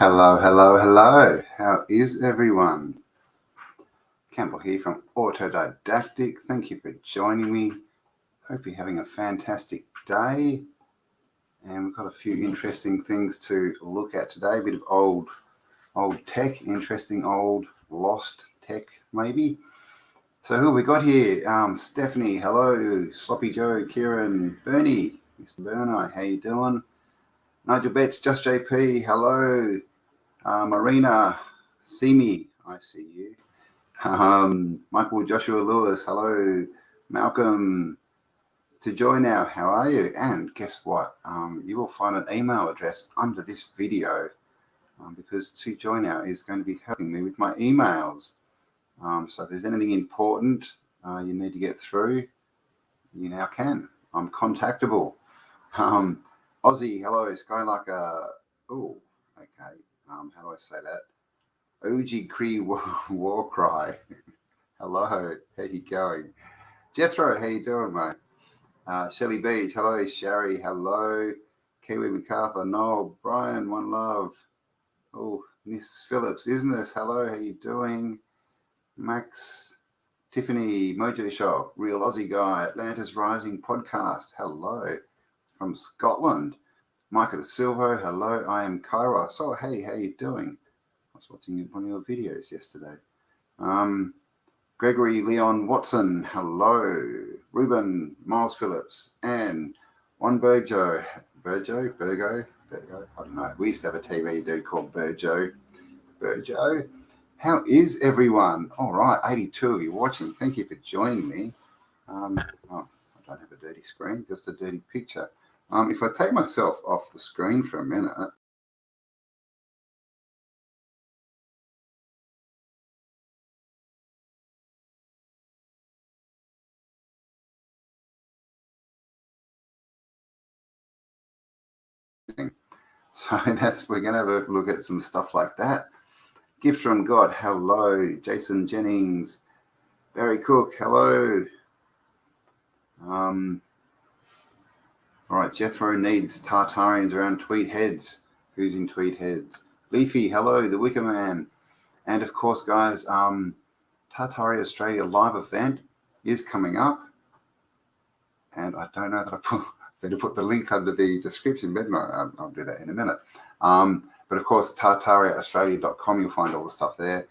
Hello, hello, hello. How is everyone? Campbell here from Autodidacic. Thank you for joining me. Hope you're having a fantastic day. And we've got a few interesting things to look at today. A bit of old tech, interesting old lost tech maybe. So who have we got here? Stephanie, hello. Sloppy Joe, Kieran, Bernie, Mr. Burner, how you doing? Nigel Betts, Just JP, hello. Marina, see me, I see you. Michael Joshua Lewis, hello. Malcolm, to join now, how are you? And guess what? You will find an email address under this video because to join now is going to be helping me with my emails. So if there's anything important you need to get through, you now can. I'm contactable. Aussie, hello. Skylarker. Oh, okay. How do I say that? OG Cree War Cry. Hello, how you going? Jethro, how you doing, mate? Shelley Beach, hello. Sherry, hello. Kiwi MacArthur, Noel, Brian, one love. Oh, Miss Phillips, isn't this? Hello, how you doing? Max, Tiffany, Mojo Shop, Real Aussie Guy, Atlantis Rising Podcast, hello. From Scotland, Micah De Silva, hello. I am Kairos. Oh, hey, how you doing? I was watching one of your videos yesterday. Gregory Leon Watson, hello. Ruben Miles Phillips, and one Burgo, I don't know. We used to have a TV dude called Burgo. How is everyone? All right, 82 of you watching. Thank you for joining me. I don't have a dirty screen, just a dirty picture. If I take myself off the screen for a minute, so we're going to have a look at some stuff like that. Gift from God, hello. Jason Jennings, Barry Cook, hello. All right, Jethro needs Tartarians around Tweed Heads. Who's in Tweed Heads? Leafy, hello. The Wicker Man. And of course, guys, Tartaria Australia live event is coming up. And I don't know that I better put the link under the description, but no, I'll do that in a minute. But of course, tartariaaustralia.com, you'll find all the stuff there.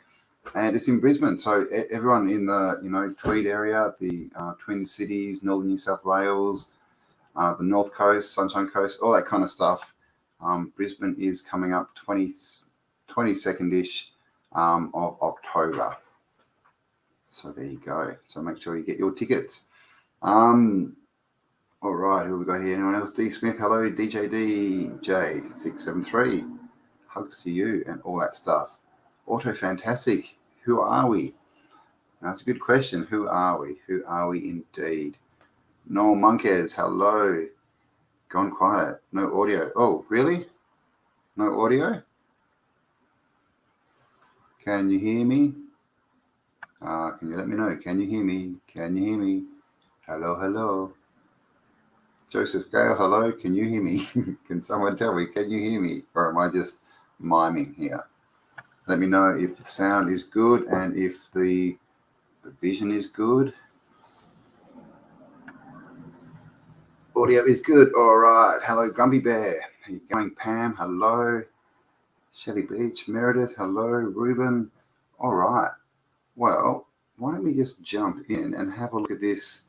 And it's in Brisbane, so everyone in the Tweed area, the Twin Cities, Northern New South Wales, the North Coast, Sunshine Coast, all that kind of stuff. Brisbane is coming up 22nd-ish of October. So there you go. So make sure you get your tickets. All right, who have we got here? Anyone else? D Smith, hello. DJ DJ673. Hugs to you and all that stuff. Auto Fantastic, who are we? That's a good question. Who are we? Who are we indeed? Noel Monkes, hello. Gone quiet. No audio. Oh, really? No audio? Can you hear me? Can you let me know? Can you hear me? Can you hear me? Hello, hello. Joseph Gale, hello. Can you hear me? Can someone tell me? Can you hear me? Or am I just miming here? Let me know if the sound is good and if the vision is good. Audio is good. All right. Hello, Grumpy Bear. How you going, Pam? Hello. Shelley Beach, Meredith. Hello, Ruben. All right. Well, why don't we just jump in and have a look at this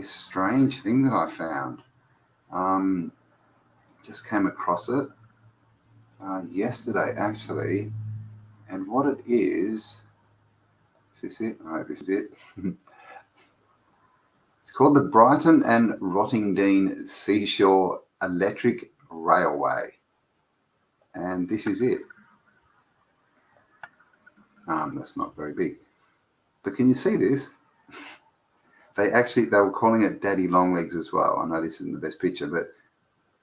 strange thing that I found. Just came across it yesterday, actually. And what it is this it? Oh, this is it. It's called the Brighton and Rottingdean Seashore Electric Railway. And this is it. That's not very big. But can you see this? They were calling it Daddy Longlegs as well. I know this isn't the best picture, but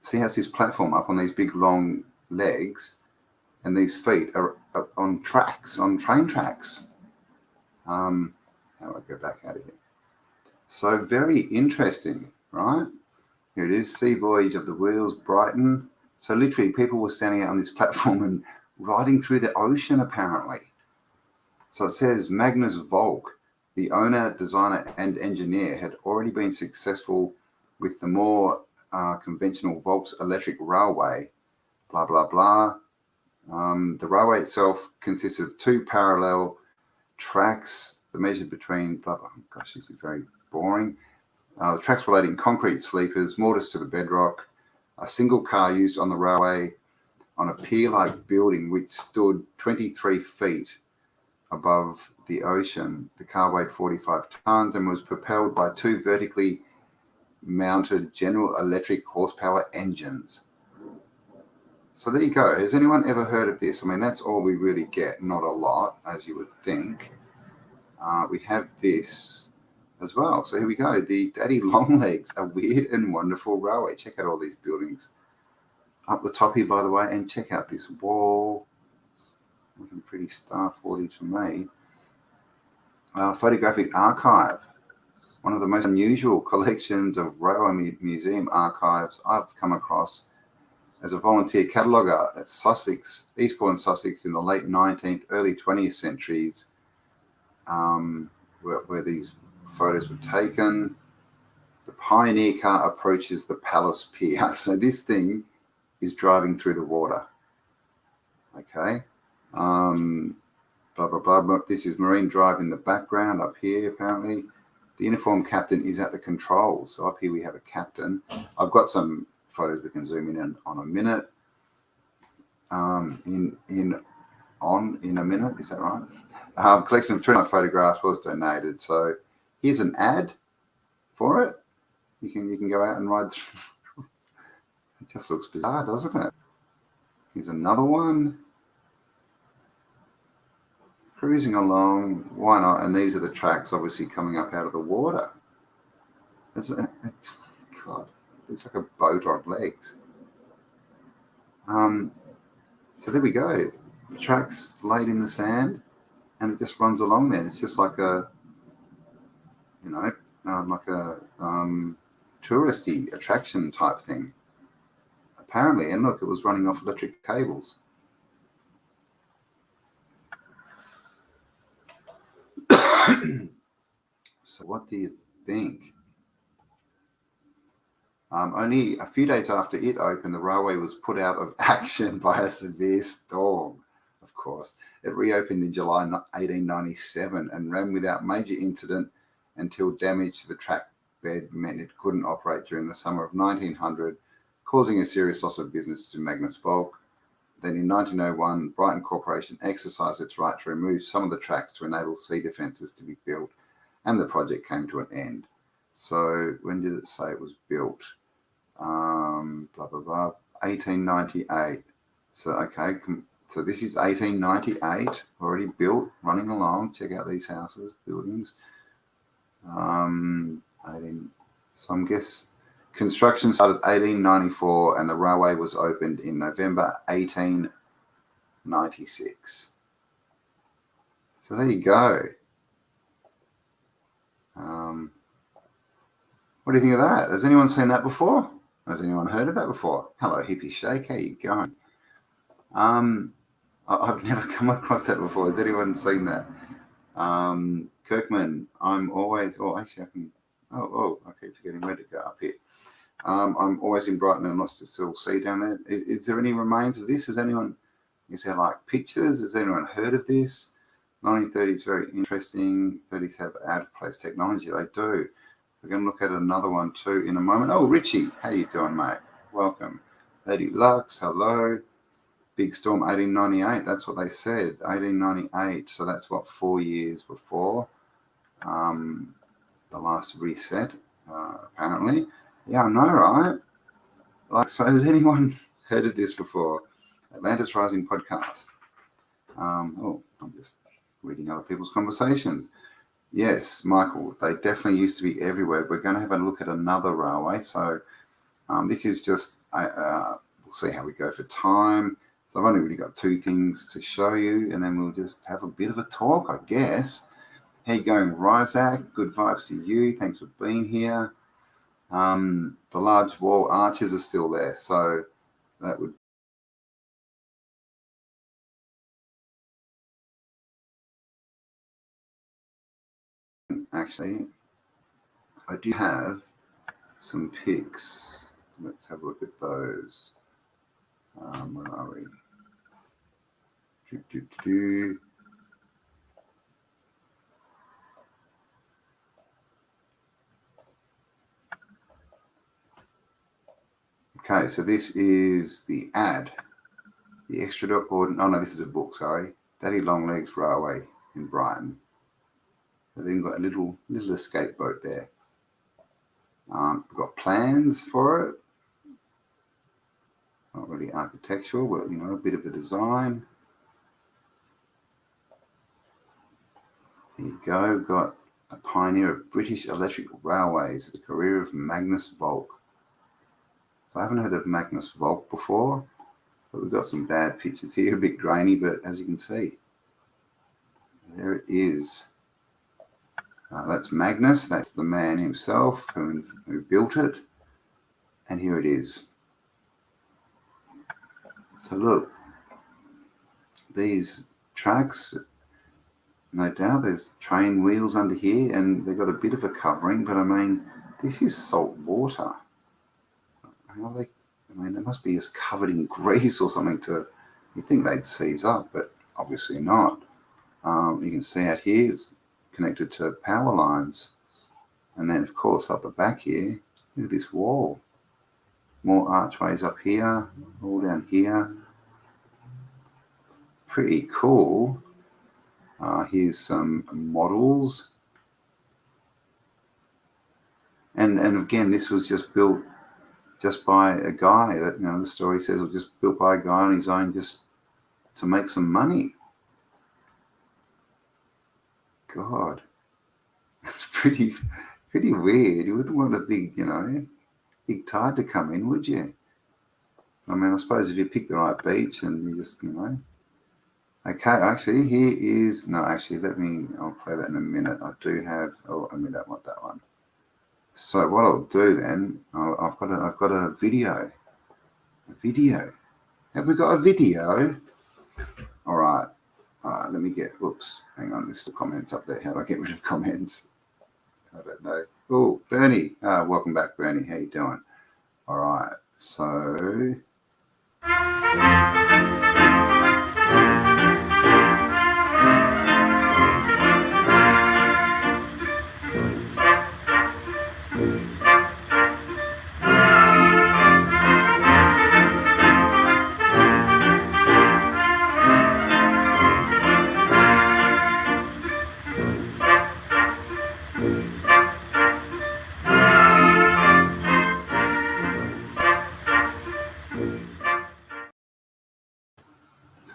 see how it's this platform up on these big long legs, and these feet are on tracks, on train tracks. How do I go back out of here? So very interesting, right? Here it is, Sea Voyage of the Wheels, Brighton. So literally people were standing out on this platform and riding through the ocean, apparently. So it says Magnus Volk, the owner, designer, and engineer, had already been successful with the more conventional Volks electric railway, blah, blah, blah. The railway itself consists of 2 parallel tracks, the measure between, blah, blah, gosh, this is very boring. The tracks relating concrete sleepers, mortars to the bedrock, a single car used on the railway on a pier-like building which stood 23 feet above the ocean. The car weighed 45 tons and was propelled by 2 vertically mounted General Electric horsepower engines. So there you go. Has anyone ever heard of this? I mean, that's all we really get, not a lot, as you would think. We have this as well. So here we go. The Daddy Longlegs, a weird and wonderful railway. Check out all these buildings up the top here, by the way, and check out this wall. Looking pretty Star 40 to me. Photographic archive. One of the most unusual collections of railway museum archives I've come across as a volunteer cataloguer at Sussex, Eastbourne, Sussex, in the late 19th, early 20th centuries, where these photos were taken. The Pioneer car approaches the Palace Pier. So this thing is driving through the water. Okay. Blah, blah, blah, blah. This is Marine Drive in the background up here, apparently. The uniformed captain is at the controls. So up here we have a captain. I've got some photos we can zoom in on a minute. In a minute, is that right? Collection of 29 photographs was donated. So here's an ad for it. You can go out and ride through. It just looks bizarre, doesn't it? Here's another one. Cruising along, why not? And these are the tracks obviously coming up out of the water. It's God, it's like a boat on legs. So there we go. The tracks laid in the sand, and it just runs along there. It's just like a, touristy attraction type thing. Apparently, and look, it was running off electric cables. So what do you think? Only a few days after it opened, the railway was put out of action by a severe storm, of course. It reopened in July 1897 and ran without major incident until damage to the track bed meant it couldn't operate during the summer of 1900, causing a serious loss of business to Magnus Volk. Then in 1901, Brighton Corporation exercised its right to remove some of the tracks to enable sea defences to be built, and the project came to an end. So when did it say it was built? Blah, blah, blah, 1898. So, okay, so this is 1898, already built, running along. Check out these houses, buildings. So I'm guess construction started 1894 and the railway was opened in November 1896. So there you go. What do you think of that? Has anyone seen that before? Has anyone heard of that before? Hello, Hippie Shake. How you going? I've never come across that before. Has anyone seen that? Kirkman, I'm always... Oh, actually, I can... Oh, I keep forgetting where to go up here. I'm always in Brighton and lost to still see down there. Is there any remains of this? Is there like pictures? Has anyone heard of this? 1930s, very interesting. 30s have out-of-place technology. They do. We're going to look at another one too in a moment. Oh, Richie, how you doing, mate? Welcome. Lady Lux, hello. Big Storm 1898, that's what they said, 1898. So that's what, 4 years before the last reset, apparently. Yeah, I know, right? Like, so has anyone heard of this before? Atlantis Rising podcast. I'm just reading other people's conversations. Yes, Michael, they definitely used to be everywhere. We're going to have a look at another railway. So this is just, we'll see how we go for time. So I've only really got 2 things to show you, and then we'll just have a bit of a talk, I guess. How you going, Ryzak? Good vibes to you. Thanks for being here. The large wall arches are still there, so that would actually, I do have some pics. Let's have a look at those. Where are we? Okay, so this is the ad. The extraordinary. Oh no, this is a book. Sorry, Daddy Longlegs Railway in Brighton. They've even got a little escape boat there. We've got plans for it. Not really architectural, but a bit of a design. Here you go. We've got a pioneer of British electric railways, the career of Magnus Volk. So I haven't heard of Magnus Volk before, but we've got some bad pictures here, a bit grainy, but as you can see, there it is. That's Magnus. That's the man himself who built it. And here it is. So look, these tracks, no doubt there's train wheels under here, and they've got a bit of a covering, but I mean, this is salt water. How are they? I mean, they must be just covered in grease or something you'd think they'd seize up, but obviously not. You can see out here it's connected to power lines. And then, of course, up the back here, look at this wall. More archways up here, all down here. Pretty cool. Here's some models. And again, this was just built just by a guy that, the story says it was just built by a guy on his own just to make some money. God, that's pretty weird. You wouldn't want a big big tide to come in, would you? I mean, I suppose if you pick the right beach and you just, Okay, actually, here is... No, actually, I'll play that in a minute. I do have... Oh, I don't want that one. So what I'll do then, I've got a video. A video. Have we got a video? All right. Let me get... Whoops. Hang on, there's still comments up there. How do I get rid of comments? I don't know. Oh, Bernie. Welcome back, Bernie. How you doing? All right. So...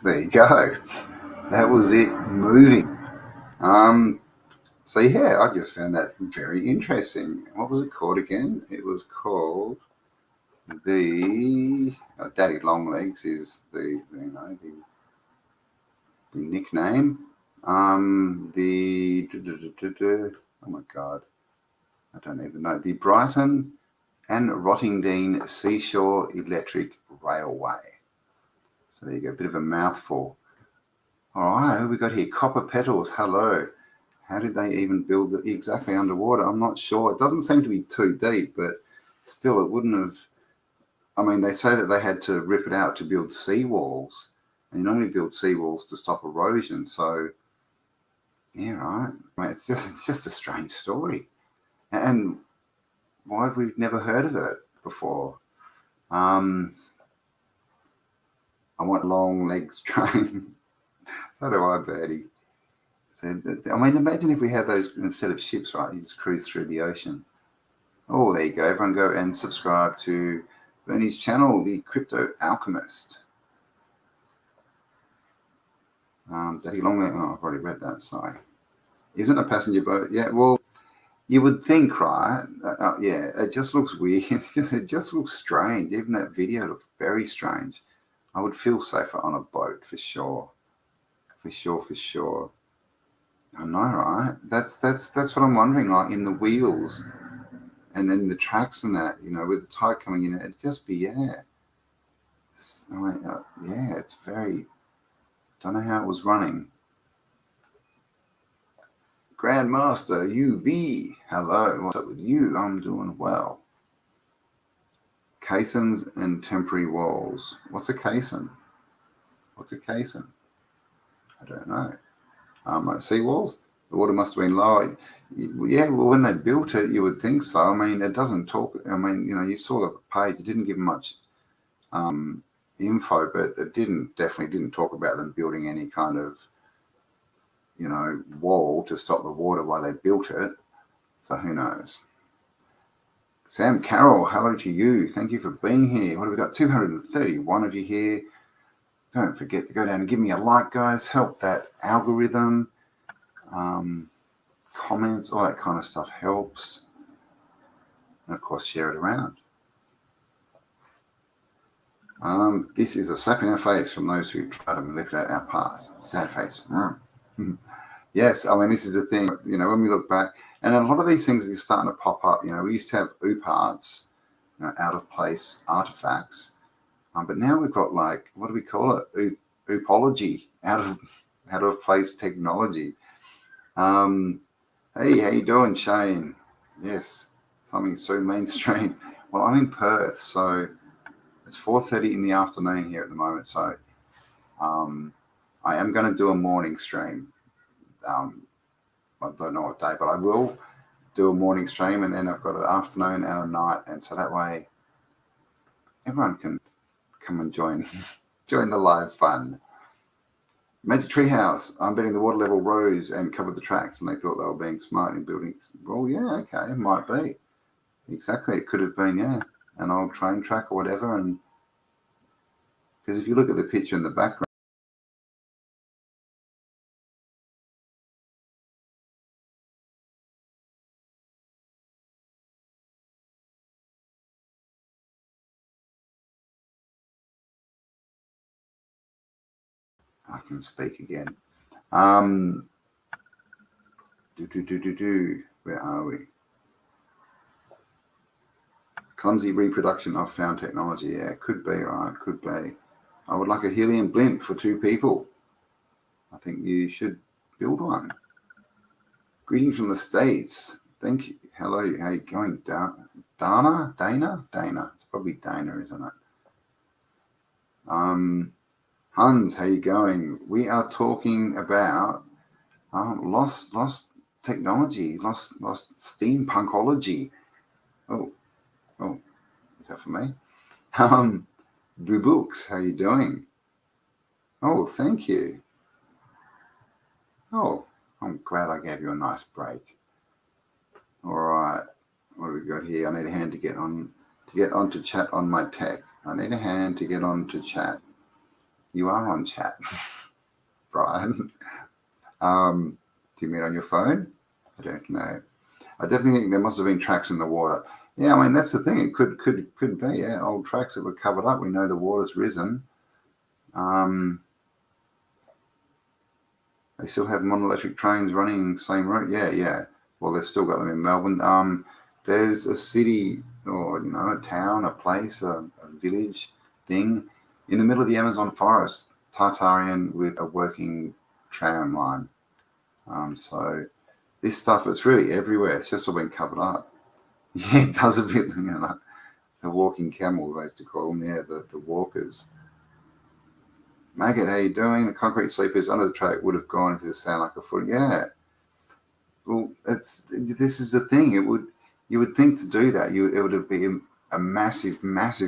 There you go. That was it moving. So yeah, I just found that very interesting. What was it called again? It was called the Daddy Longlegs is the nickname. Oh my God, I don't even know. The Brighton and Rottingdean Seashore Electric Railway. So there you go, a bit of a mouthful. All right, who have we got here? Copper Petals, hello. How did they even build it exactly underwater? I'm not sure. It doesn't seem to be too deep, but still it wouldn't have... I mean, they say that they had to rip it out to build seawalls. And you normally build seawalls to stop erosion. So, yeah, right. I mean, it's just a strange story. And why have we never heard of it before? I want long legs train. So do I, Bertie. So, I mean, imagine if we had those instead of ships, right? You just cruise through the ocean. Oh, there you go. Everyone go and subscribe to Bernie's channel, The Crypto Alchemist. Daddy Longlegs. Oh, I've already read that. Sorry. Isn't a passenger boat? Yeah, well, you would think, right? Yeah, it just looks weird. It just looks strange. Even that video looks very strange. I would feel safer on a boat for sure. For sure. I know, right? That's what I'm wondering. Like in the wheels, and then the tracks and that, with the tide coming in, it'd just be yeah. It's very. Don't know how it was running. Grandmaster UV, hello. What's up with you? I'm doing well. Casons and temporary walls. What's a cason? What's a cason? I don't know. Like seawalls? The water must have been lower. Yeah, well, when they built it, you would think so. I mean, it doesn't talk. I mean, you saw the page. It didn't give much info, but it definitely didn't talk about them building any kind of, wall to stop the water while they built it. So who knows? Sam Carroll, hello to you. Thank you for being here. What have we got? 231 of you here. Don't forget to go down and give me a like, guys. Help that algorithm. Comments, all that kind of stuff helps. And of course, share it around. This is a slap in our face from those who try to manipulate our past. Sad face. Yes, I mean, this is the thing, when we look back, and a lot of these things are starting to pop up. We used to have OOP arts, out of place artifacts. But now we've got, like, what do we call it? Oopology, out of place technology. Hey, how you doing, Shane? Yes, coming so mainstream. Well, I'm in Perth, so it's 4:30 in the afternoon here at the moment. So I am going to do a morning stream. I don't know what day, but I will do a morning stream, and then I've got an afternoon and a night, and so that way everyone can come and join the live fun. Magic Treehouse. I'm betting the water level rose and covered the tracks, and they thought they were being smart in building. Well, yeah, okay, it might be. Exactly, it could have been, an old train track or whatever, and because if you look at the picture in the background, I can speak again. Where are we? Clumsy reproduction of found technology. Yeah, could be, right? Could be. I would like a helium blimp for 2 people. I think you should build one. Greetings from the States. Thank you. Hello, how you going, Dana? Dana. It's probably Dana, isn't it? Hans, how you going? We are talking about lost technology, lost steampunkology. Oh, is that for me? Blue Books, how you doing? Oh, thank you. Oh, I'm glad I gave you a nice break. All right, what have we got here? I need a hand to get onto chat on my tech. I need a hand to get onto chat. You are on chat, Brian. Do you mean on your phone? I don't know. I definitely think there must have been tracks in the water. Yeah, I mean, that's the thing. It could be, old tracks that were covered up. We know the water's risen. They still have monoelectric trains running the same route. Yeah. Well, they've still got them in Melbourne. There's a city or, a town, a place, a village thing in the middle of the Amazon forest, Tartarian, with a working tram line. So this stuff, it's really everywhere. It's just all been covered up. Yeah, it does a bit, the walking camel, they used to call them, the walkers. Maggot, how you doing? The concrete sleepers under the track would have gone into the sand like a foot. Yeah. Well, this is the thing. You would think to do that, it would have been a massive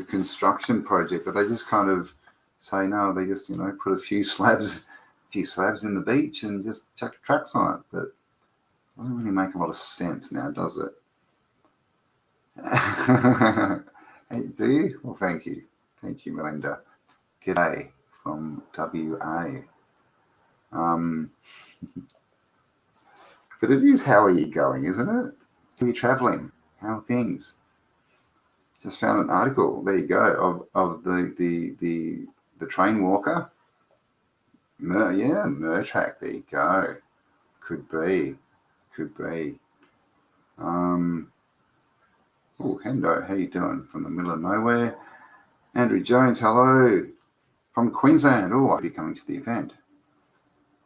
construction project, but they just kind of say no. They just put a few slabs in the beach and just chuck tracks on it. But it doesn't really make a lot of sense now, does it? Hey, do you? Well, thank you, Melinda. G'day from WA. But it is, how are you going, isn't it? How are you travelling? How are things? Just found an article. There you go, of the train walker. Mertrack. There you go. Could be. Hendo, how you doing? From the middle of nowhere. Andrew Jones, hello. From Queensland. I'll be coming to the event.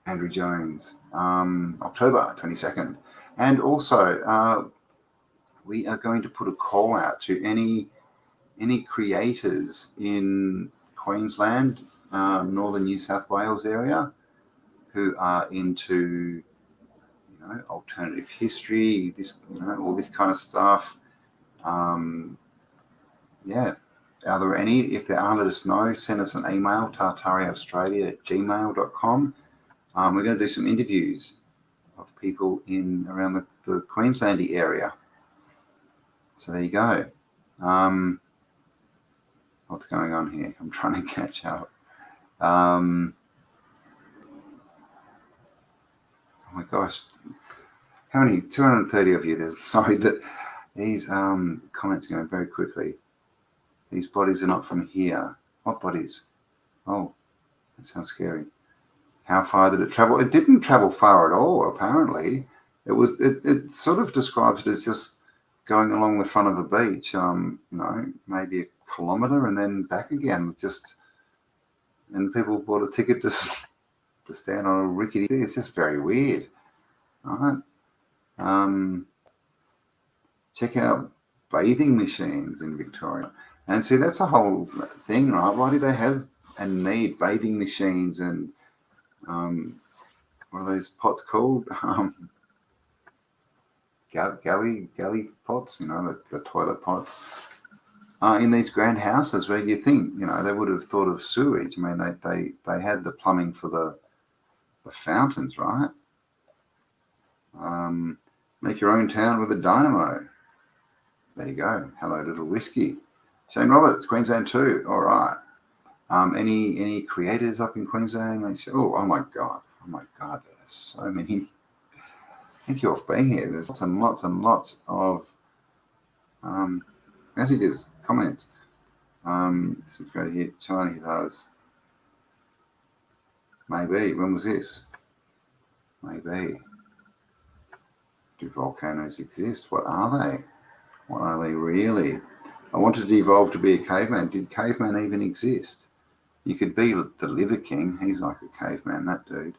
Andrew Jones, October 22nd. And also, we are going to put a call out to any creators in Queensland, northern New South Wales area, who are into, alternative history, this, all this kind of stuff. Yeah. Are there any? If there are, let us know. Send us an email, tartariaaustralia@gmail.com. We're going to do some interviews of people in around the Queenslandy area. So there you go. What's going on here? I'm trying to catch up. Oh my gosh. How many? 230 of you. Sorry that these comments are going very quickly. These bodies are not from here. What bodies? Oh, that sounds scary. How far did it travel? It didn't travel far at all, apparently. It sort of describes it as just going along the front of a beach, maybe a kilometre and then back again. And people bought a ticket to stand on a rickety thing. It's just very weird. All right. Check out bathing machines in Victoria. And see, that's a whole thing, right? Why do they have and need bathing machines and what are those pots called? Galley pots, the toilet pots. In these grand houses where you think, they would have thought of sewage. I mean, they had the plumbing for the fountains, right? Make your own town with a dynamo. There you go. Hello, little whiskey. Shane Roberts, Queensland too. All right. Any creators up in Queensland? Make sure. Oh my God. There's so many. Thank you all for being here. There's lots and lots and lots of messages, comments. This is great here. China hit us. Maybe. When was this? Maybe. Do volcanoes exist? What are they? What are they really? I wanted to evolve to be a caveman. Did caveman even exist? You could be the Liver King. He's like a caveman, that dude.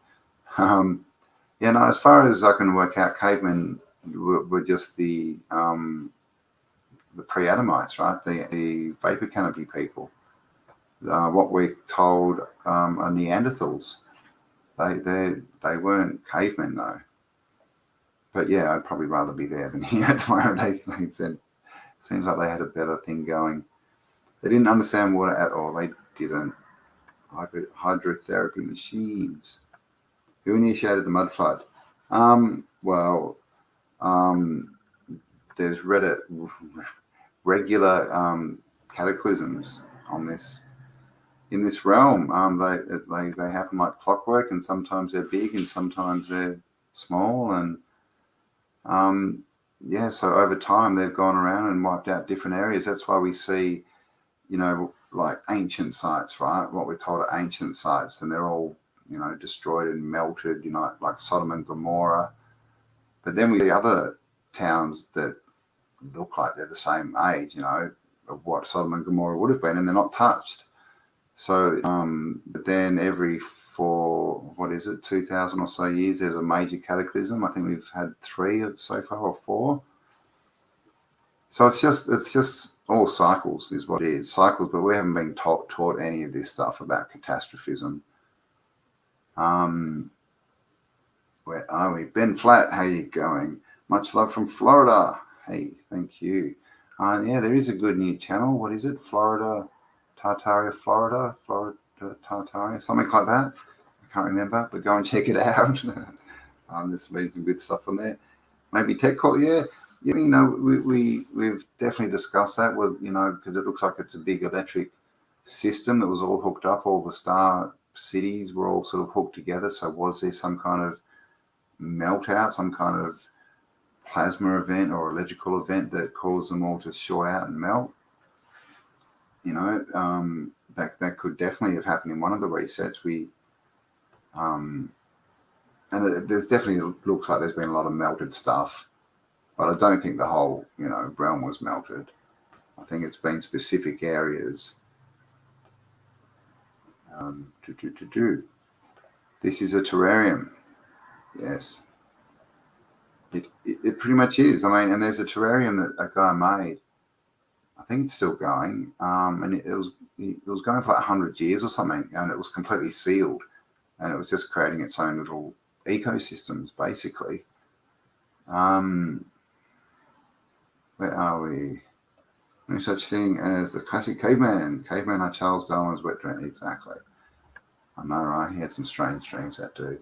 As far as I can work out, cavemen were just the pre-Adamites, right? The vapor canopy people. What we're told are Neanderthals. They weren't cavemen though. But yeah, I'd probably rather be there than here at the moment. They said, seems like they had a better thing going. They didn't understand water at all. They didn't. Hydrotherapy machines. Who initiated the mud flood? There's regular cataclysms on this. In this realm, they happen like clockwork, and sometimes they're big and sometimes they're small, and so over time they've gone around and wiped out different areas. That's why we see, like ancient sites, right? What we're told are ancient sites, and they're all, destroyed and melted, like Sodom and Gomorrah. But then we see other towns that look like they're the same age, of what Sodom and Gomorrah would have been, and they're not touched. So, but then every 2,000 or so years, there's a major cataclysm. I think we've had 3 so far, or 4. So it's just all cycles is what it is, cycles. But we haven't been taught any of this stuff about catastrophism. Where are we? Ben Flat, how you going? Much love from Florida. Hey, thank you. There is a good new channel. What is it? Florida Tartaria, Florida Tartaria, something like that. I can't remember, but go and check it out. There's been some good stuff on there. Maybe Tech Call, yeah. We've definitely discussed that with, because it looks like it's a big electric system that was all hooked up. All the star cities were all sort of hooked together. So was there some kind of melt out, some kind of plasma event or electrical event that caused them all to short out and melt? That could definitely have happened in one of the resets. There's definitely looks like there's been a lot of melted stuff, but I don't think the whole, realm was melted. I think it's been specific areas. This is a terrarium. Yes. It pretty much is. I mean, and there's a terrarium that a guy made. I think it's still going. And it was going for like 100 years or something, and it was completely sealed, and it was just creating its own little ecosystems, basically. Where are we? No such thing as the classic caveman. Caveman are Charles Darwin's wet dream. Exactly. I know, right? He had some strange dreams, that dude.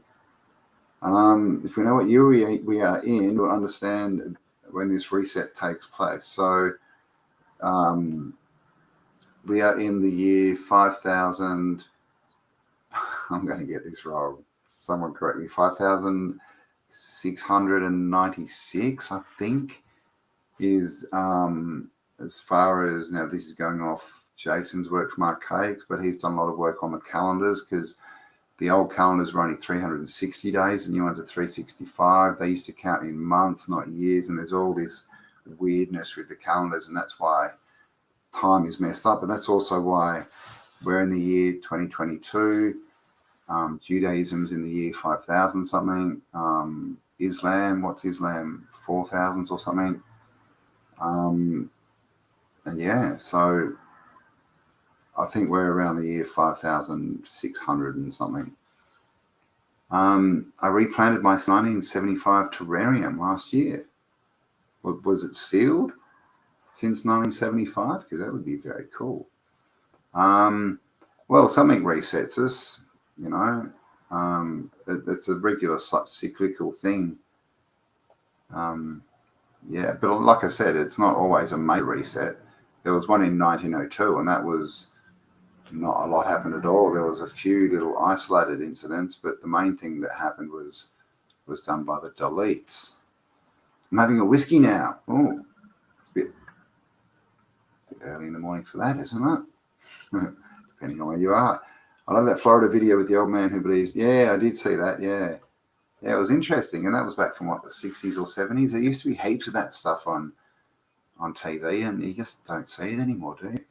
If we know what year we are in, we'll understand when this reset takes place. So we are in the year 5000. I'm going to get this wrong. Someone correct me. 5696, I think, is as far as, now this is going off Jason's work from Archaics, but he's done a lot of work on the calendars, because the old calendars were only 360 days, the new ones are 365. They used to count in months, not years, and there's all this weirdness with the calendars, and that's why time is messed up. And that's also why we're in the year 2022. Judaism's in the year 5000 something. Islam, what's Islam? 4000s or something. And yeah, so I think we're around the year 5600 and something. I replanted my 1975 terrarium last year. Was it sealed since 1975? Because that would be very cool. Well, something resets us, you know. It's a regular cyclical thing. Yeah, but like I said, it's not always a major reset. There was one in 1902, and that was not a lot happened at all. There was a few little isolated incidents, but the main thing that happened was done by the deletes. I'm having a whiskey now. Oh, it's a bit early in the morning for that, isn't it? Depending on where you are. I love that Florida video with the old man who believes. Yeah, I did see that. Yeah, it was interesting, and that was back from what, the 60s or 70s. There used to be heaps of that stuff on TV, and you just don't see it anymore, do you?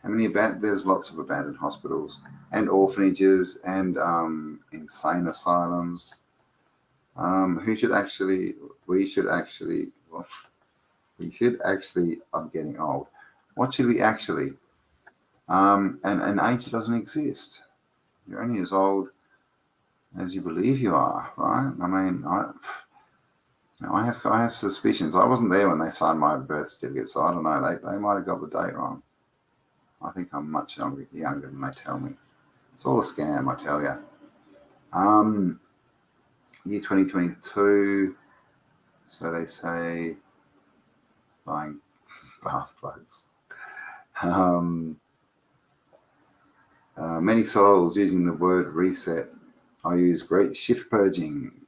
How many there's lots of abandoned hospitals and orphanages and insane asylums. We should actually, I'm getting old. What should we actually? And age doesn't exist. You're only as old as you believe you are, right? I mean, I have suspicions. I wasn't there when they signed my birth certificate, so I don't know. They might have got the date wrong. I think I'm much younger than they tell me. It's all a scam, I tell you. Year 2022, so they say, buying bath plugs. Many souls using the word reset. I use great shift purging.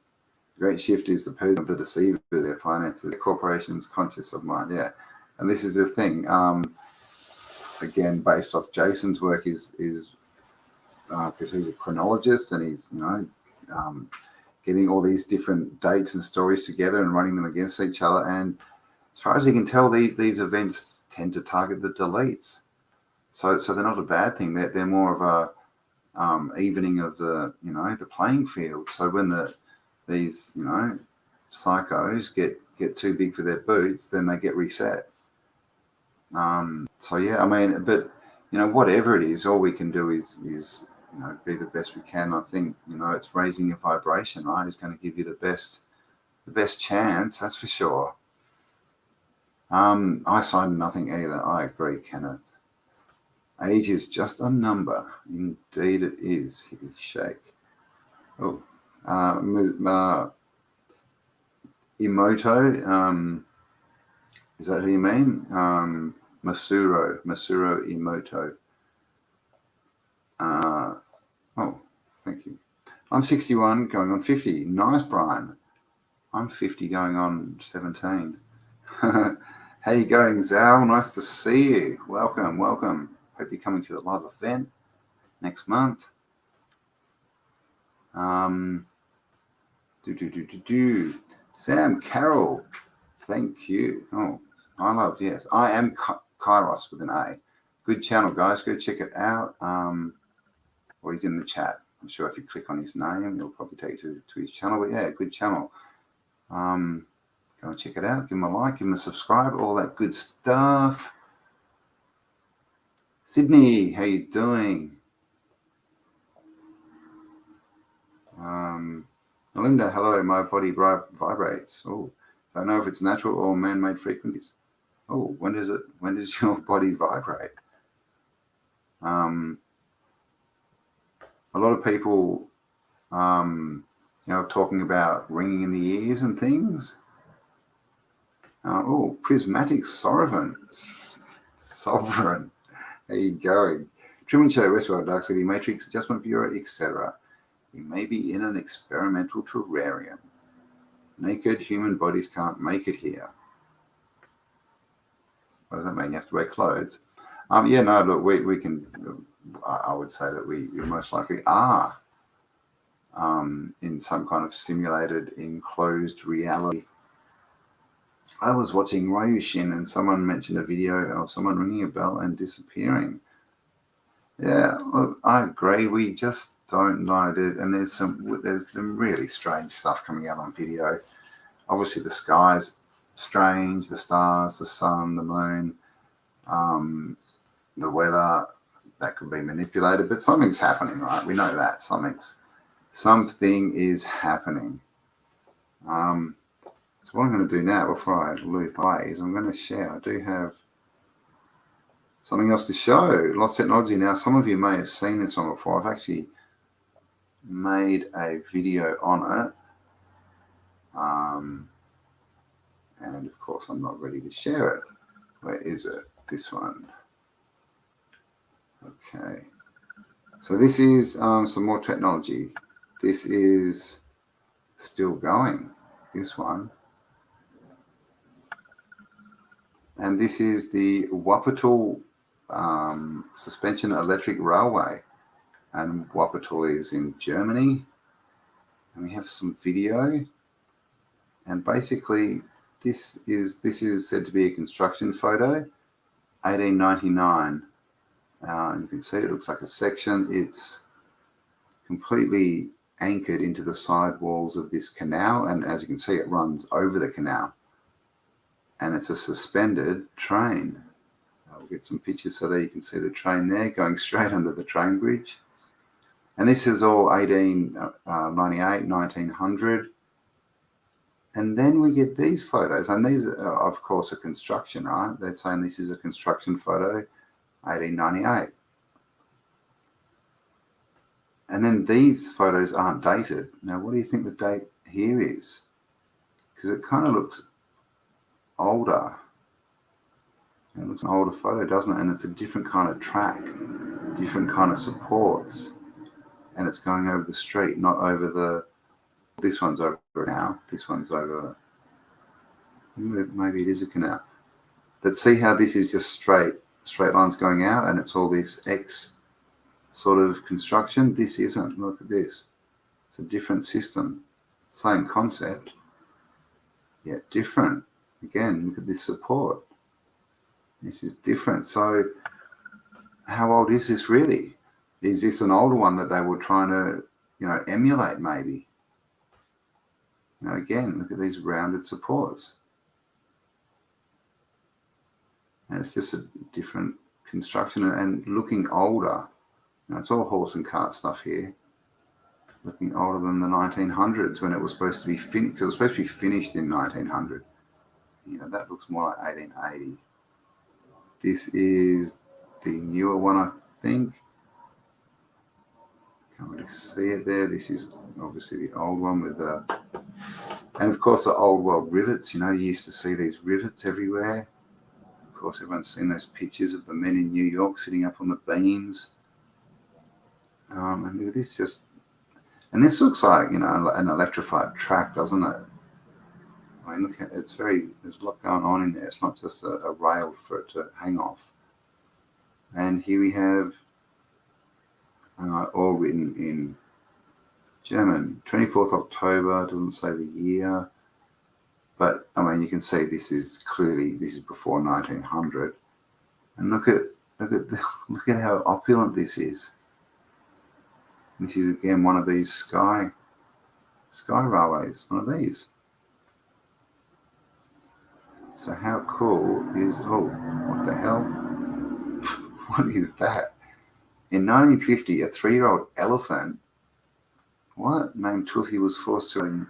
Great shift is the purging of the deceiver, their finances, their corporations, conscious of mind. Yeah, and this is the thing. Again, based off Jason's work, is because he's a chronologist, and he's getting all these different dates and stories together and running them against each other. And as far as he can tell, these events tend to target the deletes. So they're not a bad thing. They're more of a evening of the the playing field. So when these psychos get too big for their boots, then they get reset. So yeah, I mean, but whatever it is, all we can do is be the best we can. I think it's raising your vibration, right? It's going to give you the best chance, that's for sure. I signed nothing either. I agree, Kenneth. Age is just a number. Indeed it is. Hippie shake. Oh, Emoto. Is that who you mean? Masuro Emoto. Oh, thank you. I'm 61, going on 50. Nice, Brian. I'm 50, going on 17. How you going, Zal? Nice to see you. Welcome. Hope you're coming to the live event next month. Sam Carroll, thank you. Oh, I love, yes. I am Kairos with an A. Good channel, guys. Go check it out. Or he's in the chat. I'm sure if you click on his name, it'll probably take you to his channel. But yeah, good channel. Go and check it out. Give him a like, give him a subscribe, all that good stuff. Sydney, how you doing? Melinda, hello. My body vibrates. Oh, don't know if it's natural or man-made frequencies. Oh, when does your body vibrate? A lot of people, talking about ringing in the ears and things. Prismatic Sovereign. How you going? Truman Show, Westworld, Dark City, Matrix, Adjustment Bureau, etc. We may be in an experimental terrarium. Naked human bodies can't make it here. What does that mean? You have to wear clothes? Look, we can, I would say that we most likely are in some kind of simulated, enclosed reality. I was watching Ryushin and someone mentioned a video of someone ringing a bell and disappearing. Yeah, look, I agree. We just don't know. There's some really strange stuff coming out on video. Obviously, the sky's strange, the stars, the sun, the moon, the weather, that could be manipulated. But something's happening, right? We know that something is happening. So what I'm going to do now, before I loop away, is I'm going to share. I do have something else to show. Lost Technology. Now, some of you may have seen this one before. I've actually made a video on it. And of course, I'm not ready to share it. Where is it? This one. Okay. So this is some more technology. This is still going, this one. And this is the Wuppertal Suspension Electric Railway. And Wuppertal is in Germany. And we have some video. And basically, this is said to be a construction photo, 1899. You can see it looks like a section. It's completely anchored into the side walls of this canal, and as you can see, it runs over the canal. And it's a suspended train. We'll get some pictures so that you can see the train there going straight under the train bridge. And this is all 1898, 1900. And then we get these photos, and these are, of course, a construction, right? They're saying this is a construction photo, 1898. And then these photos aren't dated. Now, what do you think the date here is? Because it kind of looks older. It looks an older photo, doesn't it? And it's a different kind of track, different kind of supports. And it's going over the street, not over the... This one's over now. This one's over... Maybe it is a canal. But see how this is just straight lines going out, and it's all this X sort of construction. This isn't. Look at this. It's a different system. Same concept, yet different. Again, look at this support. This is different. So how old is this really? Is this an older one that they were trying to, emulate maybe? Again, look at these rounded supports. And it's just a different construction and looking older. It's all horse and cart stuff here. Looking older than the 1900s when it was supposed to be finished. It was supposed to be finished in 1900. That looks more like 1880. This is the newer one, I think. Can't really see it there. This is obviously the old one with the... And of course the old world rivets. You used to see these rivets everywhere. Of course, everyone's seen those pictures of the men in New York sitting up on the beams. And look at this, and this looks like, an electrified track, doesn't it? I mean, look at it's there's a lot going on in there. It's not just a rail for it to hang off. And here we have all written in German. 24th October, doesn't say the year. But, I mean, you can see this is before 1900. And look at how opulent this is. This is again one of these sky railways, one of these. So how cool is, oh, what the hell? What is that? In 1950, a 3-year-old elephant, named Toothy, was forced to,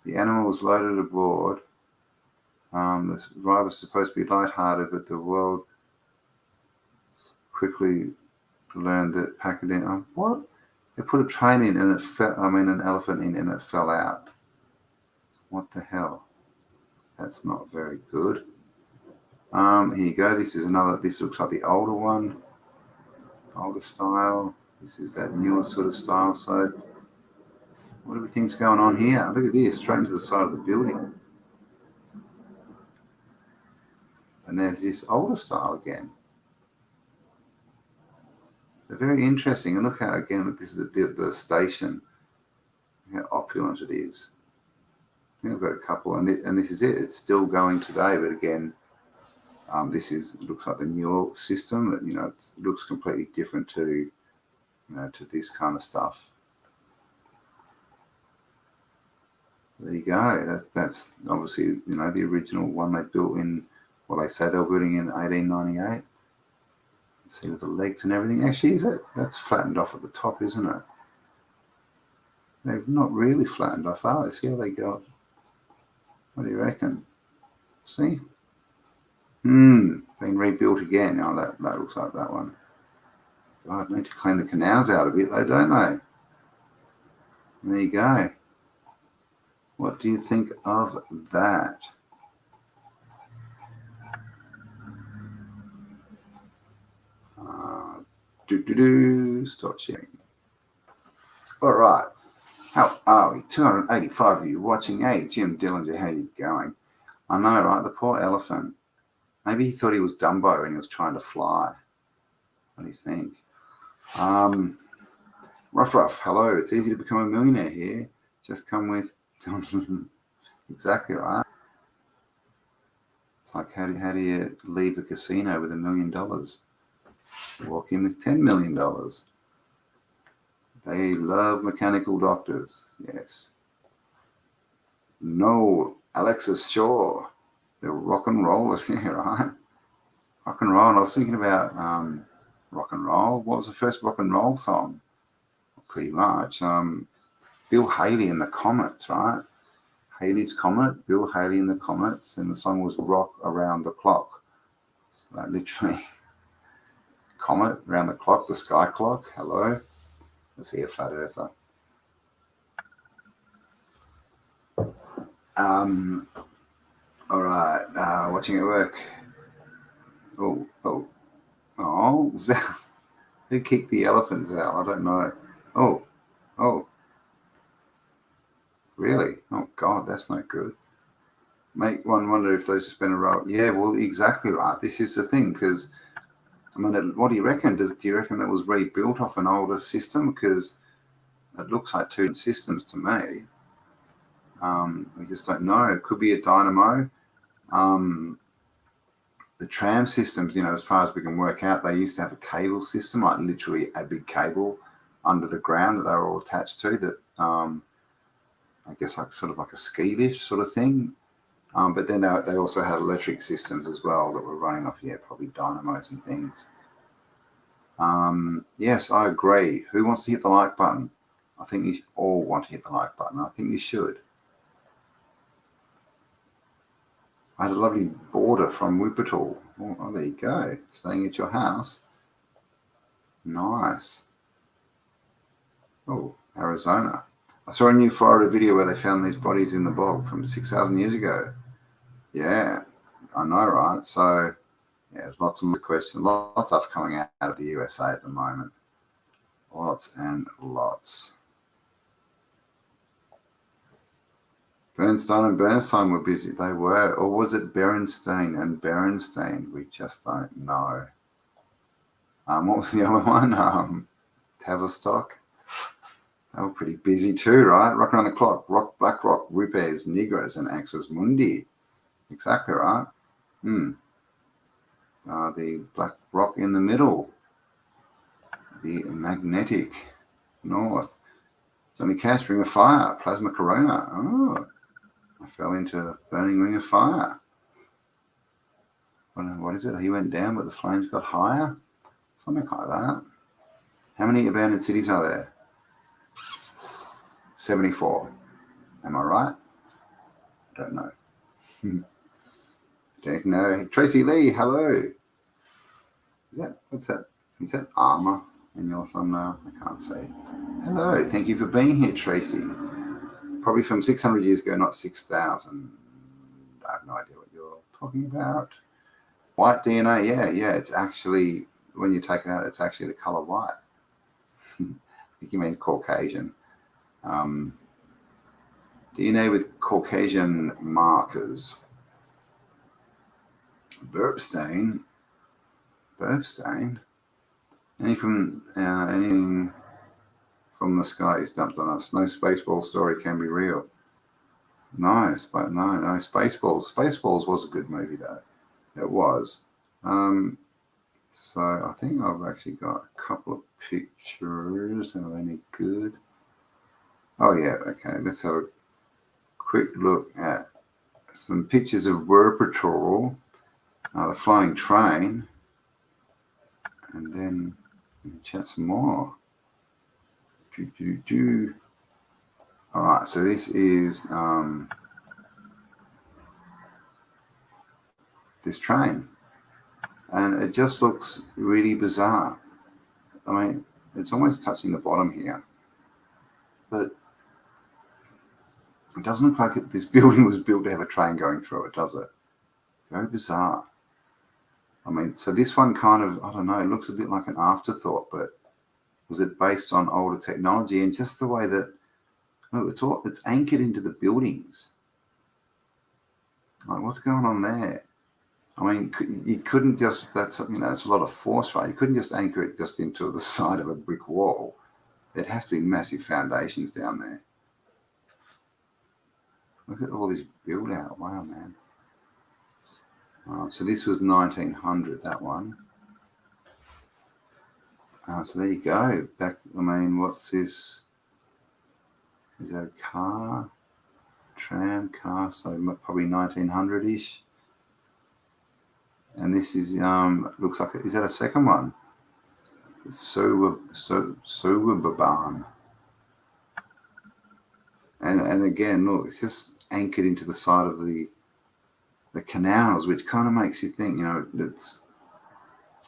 the animal was loaded aboard. The ride was supposed to be lighthearted, but the world quickly learned that packaging, what? They put a train in and it fell, an elephant in and it fell out. What the hell? That's not very good. Here you go. This looks like the older one. Older style. This is that newer sort of style. So what do we think's going on here? Look at this, straight into the side of the building. And there's this older style again. So very interesting. And look how, again, this is the station, how opulent it is. I think I've got a couple, and this is it. It's still going today, but again, it looks like the newer system. It looks completely different to, to this kind of stuff. There you go. That's obviously, the original one they built in, well, they say they were building in 1898. See with the legs and everything. Actually, that's flattened off at the top, isn't it? They've not really flattened off, are they? See how they go? What do you reckon? See? Been rebuilt again. Oh, that looks like that one. God, need to clean the canals out a bit though, don't they? There you go. What do you think of that? Start sharing. All right. How are we? 285 of you watching. Hey, Jim Dillinger, how you going? I know, right? The poor elephant. Maybe he thought he was Dumbo and he was trying to fly. What do you think? Ruff, hello. It's easy to become a millionaire here. Just come with... Exactly right. It's like, how do you leave a casino with $1 million? Walk in with $10 million. They love mechanical doctors. Yes. No, Alexis Shaw. The rock and rollers, yeah, right? Rock and roll. And I was thinking about rock and roll. What was the first rock and roll song? Pretty much. Bill Haley and the Comets, right? Haley's Comet, Bill Haley and the Comets, and the song was Rock Around the Clock. Like literally, comet around the clock, the sky clock. Hello. Let's see a flat earther. All right, watching at work. Oh, who kicked the elephants out? I don't know. Oh, really? Oh God, that's not good. Make one wonder if those suspended rail. Yeah, well, exactly right. This is the thing, because what do you reckon? Do you reckon that was rebuilt off an older system? Because it looks like two systems to me. We just don't know. It could be a dynamo. The tram systems, as far as we can work out, they used to have a cable system, like literally a big cable under the ground that they were all attached to, that I guess like sort of like a ski lift sort of thing. But then they also had electric systems as well that were running off, probably dynamos and things. Yes, I agree. Who wants to hit the like button? I think you all want to hit the like button. I think you should. I had a lovely border from Wuppertal. Oh, there you go. Staying at your house. Nice. Oh, Arizona. I saw a new Florida video where they found these bodies in the bog from 6,000 years ago. Yeah, I know, right? So, there's lots of questions, lots of stuff coming out of the USA at the moment. Lots and lots. Bernstein and Bernstein were busy. They were. Or was it Berenstein and Berenstein? We just don't know. What was the other one? Tavistock. They were pretty busy too, right? Rock Around the Clock, Rock, Black Rock, Rupes, Negros, and Axis Mundi. Exactly right. The Black Rock in the middle. The Magnetic. north. Johnny Cash, Ring of Fire, Plasma Corona. Oh, I fell into Burning Ring of Fire. What is it? He went down, but the flames got higher? Something like that. How many abandoned cities are there? 74. Am I right? I don't know. Don't know. Tracy Lee, hello. What's that? Is that armor in your thumbnail? I can't see. Hello, thank you for being here, Tracy. Probably from 600 years ago, not 6,000. I have no idea what you're talking about. White DNA, yeah. It's actually, when you take it out, it's actually the color white. I think he means Caucasian. DNA with Caucasian markers. Burp stain. Anything from the sky is dumped on us. No Spaceball story can be real. No, Spaceballs. Spaceballs was a good movie though. It was. So I think I've actually got a couple of pictures. Are they any good? Oh yeah, okay. Let's have a quick look at some pictures of War Patrol, the flying train, and then chat some more. All right, so this is this train, and it just looks really bizarre. I mean, it's almost touching the bottom here, but it doesn't look like this building was built to have a train going through it, does it? Very bizarre. I mean, so this one kind of, I don't know, it looks a bit like an afterthought, but was it based on older technology? And just the way that, look, it's anchored into the buildings. Like, what's going on there? I mean, you couldn't just, that's a lot of force, right? You couldn't just anchor it just into the side of a brick wall. There'd have to be massive foundations down there. Look at all this build out. Wow, man. So this was 1900, that one. So there you go. What's this? Is that a car? Tram car, so probably 1900-ish. And this is, looks like, is that a second one? Soberbarn. And again, look, it's just anchored into the side of the canals, which kind of makes you think, it's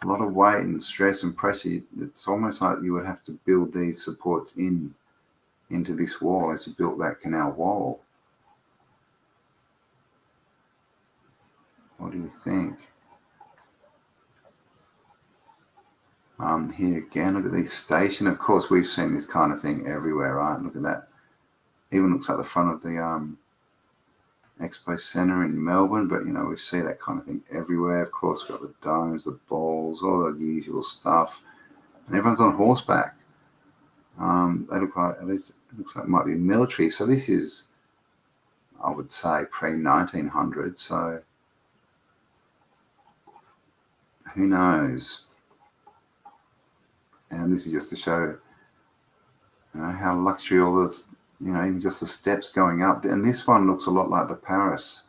a lot of weight and stress and pressure. It's almost like you would have to build these supports into this wall as you built that canal wall. What do you think? Here again, look at this station. Of course, we've seen this kind of thing everywhere, right? Look at that. Even looks like the front of the Expo Centre in Melbourne, but we see that kind of thing everywhere. Of course, we've got the domes, the balls, all the usual stuff, and everyone's on horseback. They look like, at least it looks like it might be military. So this is, I would say, pre-1900. So who knows? And this is just to show, how luxury all this, even just the steps going up. And this one looks a lot like the Paris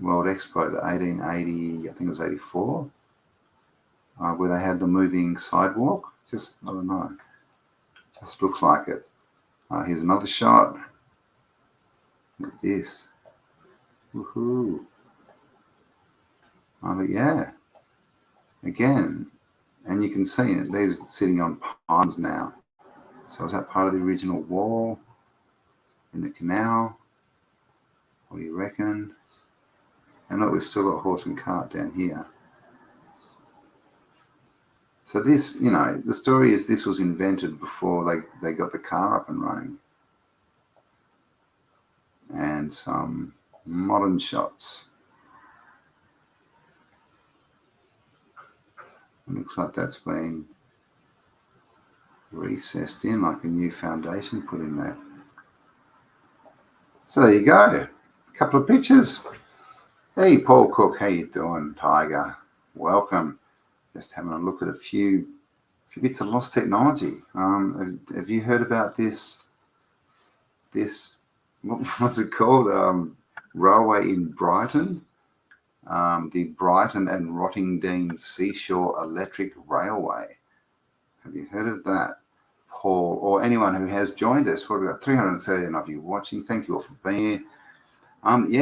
World Expo, the 1880, I think it was 84, where they had the moving sidewalk. Just, I don't know, just looks like it. Here's another shot. Look at this. Woohoo. But yeah, again, and you can see it, these are sitting on palms now. So is that part of the original wall in the canal? What do you reckon? And look, we've still got horse and cart down here. So this, the story is this was invented before they got the car up and running. And some modern shots. It looks like that's been recessed in, like a new foundation put in there. So there you go. A couple of pictures. Hey, Paul Cook, how you doing, Tiger? Welcome. Just having a look at a few few bits of lost technology. Have you heard about this what's it called? Railway in Brighton? The Brighton and Rottingdean Seashore Electric Railway. Have you heard of that, Paul, or anyone who has joined us? What have we got? 313 of you watching. Thank you all for being here.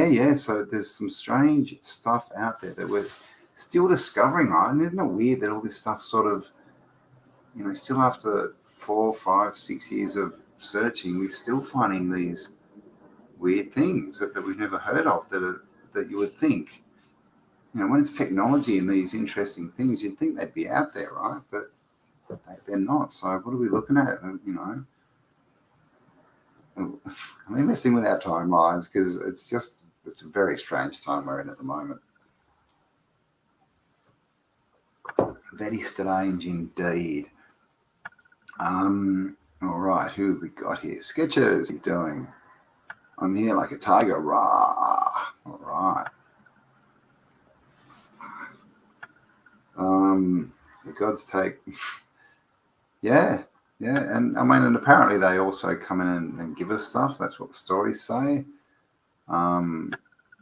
Yeah. So there's some strange stuff out there that we're still discovering, right? And isn't it weird that all this stuff sort of, still after 4, 5, 6 years of searching, we're still finding these weird things that we've never heard of that you would think, when it's technology and these interesting things, you'd think they'd be out there, right? But they're not. So what are we looking at? They're messing with our timelines because it's a very strange time we're in at the moment. Very strange indeed. All right, who have we got here? Sketches. What are you doing? I'm here like a tiger. Rah. All right. The gods take. Yeah. And and apparently they also come in and give us stuff. That's what the stories say. But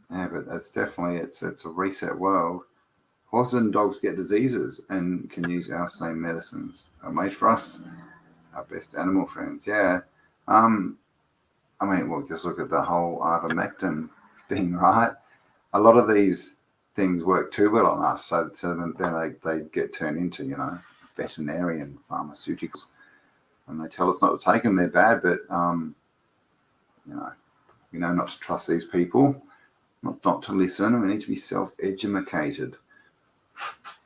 it's definitely it's a reset world. Horses and dogs get diseases and can use our same medicines. Are made for us, our best animal friends. Yeah. Just look at the whole ivermectin thing, right? A lot of these things work too well on us, so then they get turned into, veterinarian pharmaceuticals, and they tell us not to take them. They're bad, but we know not to trust these people, not to listen. We need to be self-educated.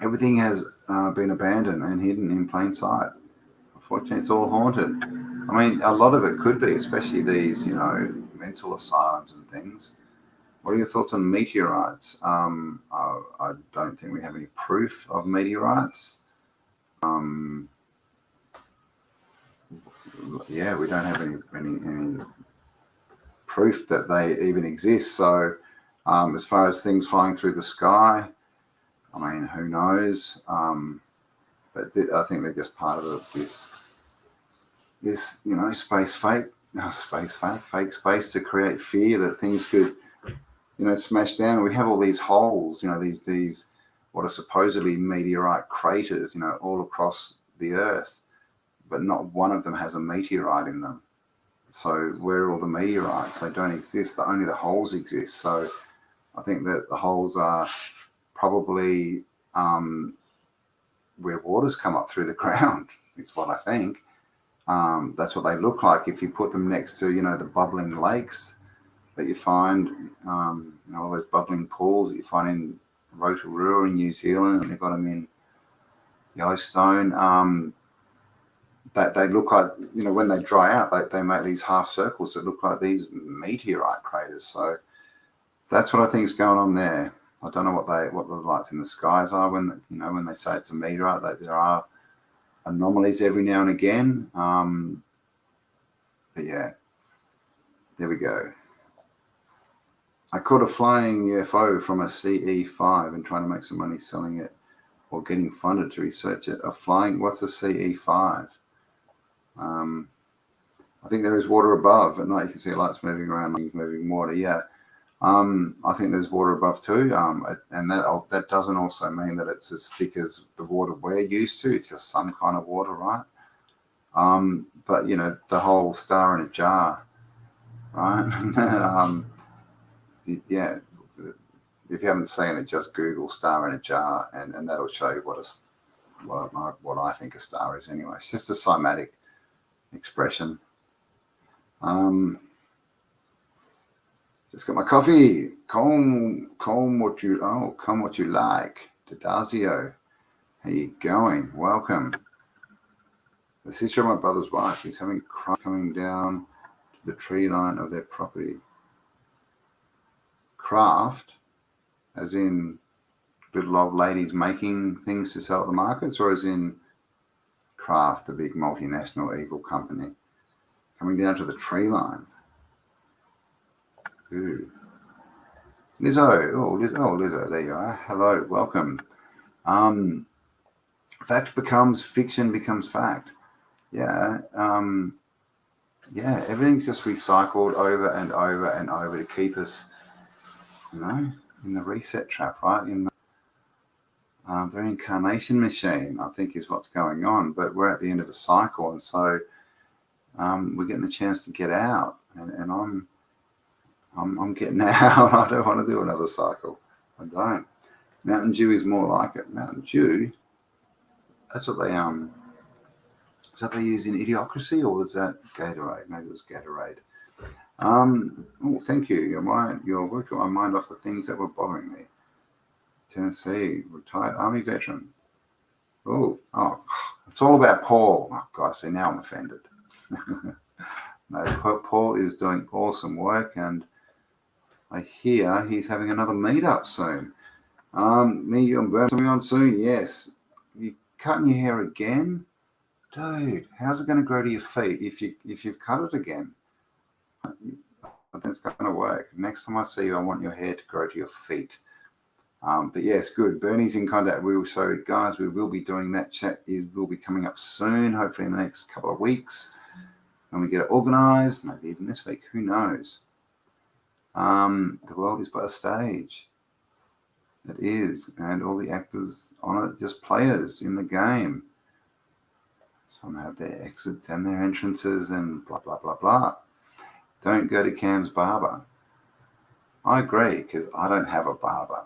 Everything has been abandoned and hidden in plain sight. Unfortunately, it's all haunted. A lot of it could be, especially these, mental asylums and things. What are your thoughts on meteorites? I don't think we have any proof of meteorites. We don't have any proof that they even exist. So as far as things flying through the sky, who knows? But I think they're just part of this fake space to create fear that things could, smash down. We have all these holes, these what are supposedly meteorite craters, all across the Earth, but not one of them has a meteorite in them. So where are all the meteorites? They don't exist. Only the holes exist. So I think that the holes are probably where waters come up through the ground. Is what I think. That's what they look like if you put them next to, the bubbling lakes that you find, all those bubbling pools that you find in Rotorua in New Zealand, and they've got them in Yellowstone. That they look like, when they dry out, they make these half circles that look like these meteorite craters. So that's what I think is going on there. I don't know what the lights in the skies are when they say it's a meteorite. That there are anomalies every now and again. But yeah, there we go. I caught a flying UFO from a CE5 and trying to make some money selling it or getting funded to research it. What's a CE5? I think there is water above. At night you can see lights moving around, like moving water. Yeah. I think there's water above too. And that doesn't also mean that it's as thick as the water we're used to. It's just some kind of water, right? But the whole star in a jar, right? Yeah. If you haven't seen it, just Google star in a jar, and that'll show you what I think a star is. Anyway, it's just a cymatic expression. Just got my coffee. Come what you like. Didazio, how you going? Welcome. The sister of my brother's wife is having craft coming down to the tree line of their property. Craft, as in little old ladies making things to sell at the markets, or as in Kraft, the big multinational evil company, coming down to the tree line? Ooh. Lizzo, Lizzo, there you are. Hello, welcome. fact becomes fiction, becomes fact. Yeah. Yeah, everything's just recycled over and over and over to keep us, in the reset trap, right? In the reincarnation machine, I think, is what's going on. But we're at the end of a cycle, and so we're getting the chance to get out. And I'm getting out. I don't want to do another cycle. I don't. Mountain Dew is more like it. Mountain Dew. That's what they Is that they use in Idiocracy, or was that Gatorade? Maybe it was Gatorade. Oh, thank you. Your work took my mind off the things that were bothering me. Tennessee, retired Army veteran. Oh, it's all about Paul. Oh, God, see, now I'm offended. No, Paul is doing awesome work, and I hear he's having another meetup soon. Me, you, and Bert coming on soon. Yes. You cutting your hair again? Dude, how's it going to grow to your feet if you've cut it again? That's going to work. Next time I see you, I want your hair to grow to your feet. But yes, good. Bernie's in contact. So guys, we will be doing that chat. It will be coming up soon, hopefully in the next couple of weeks. When we get it organised, maybe even this week, who knows? The world is but a stage. It is. And all the actors on it, just players in the game. Some have their exits and their entrances and blah, blah, blah, blah. Don't go to Cam's barber. I agree, because I don't have a barber.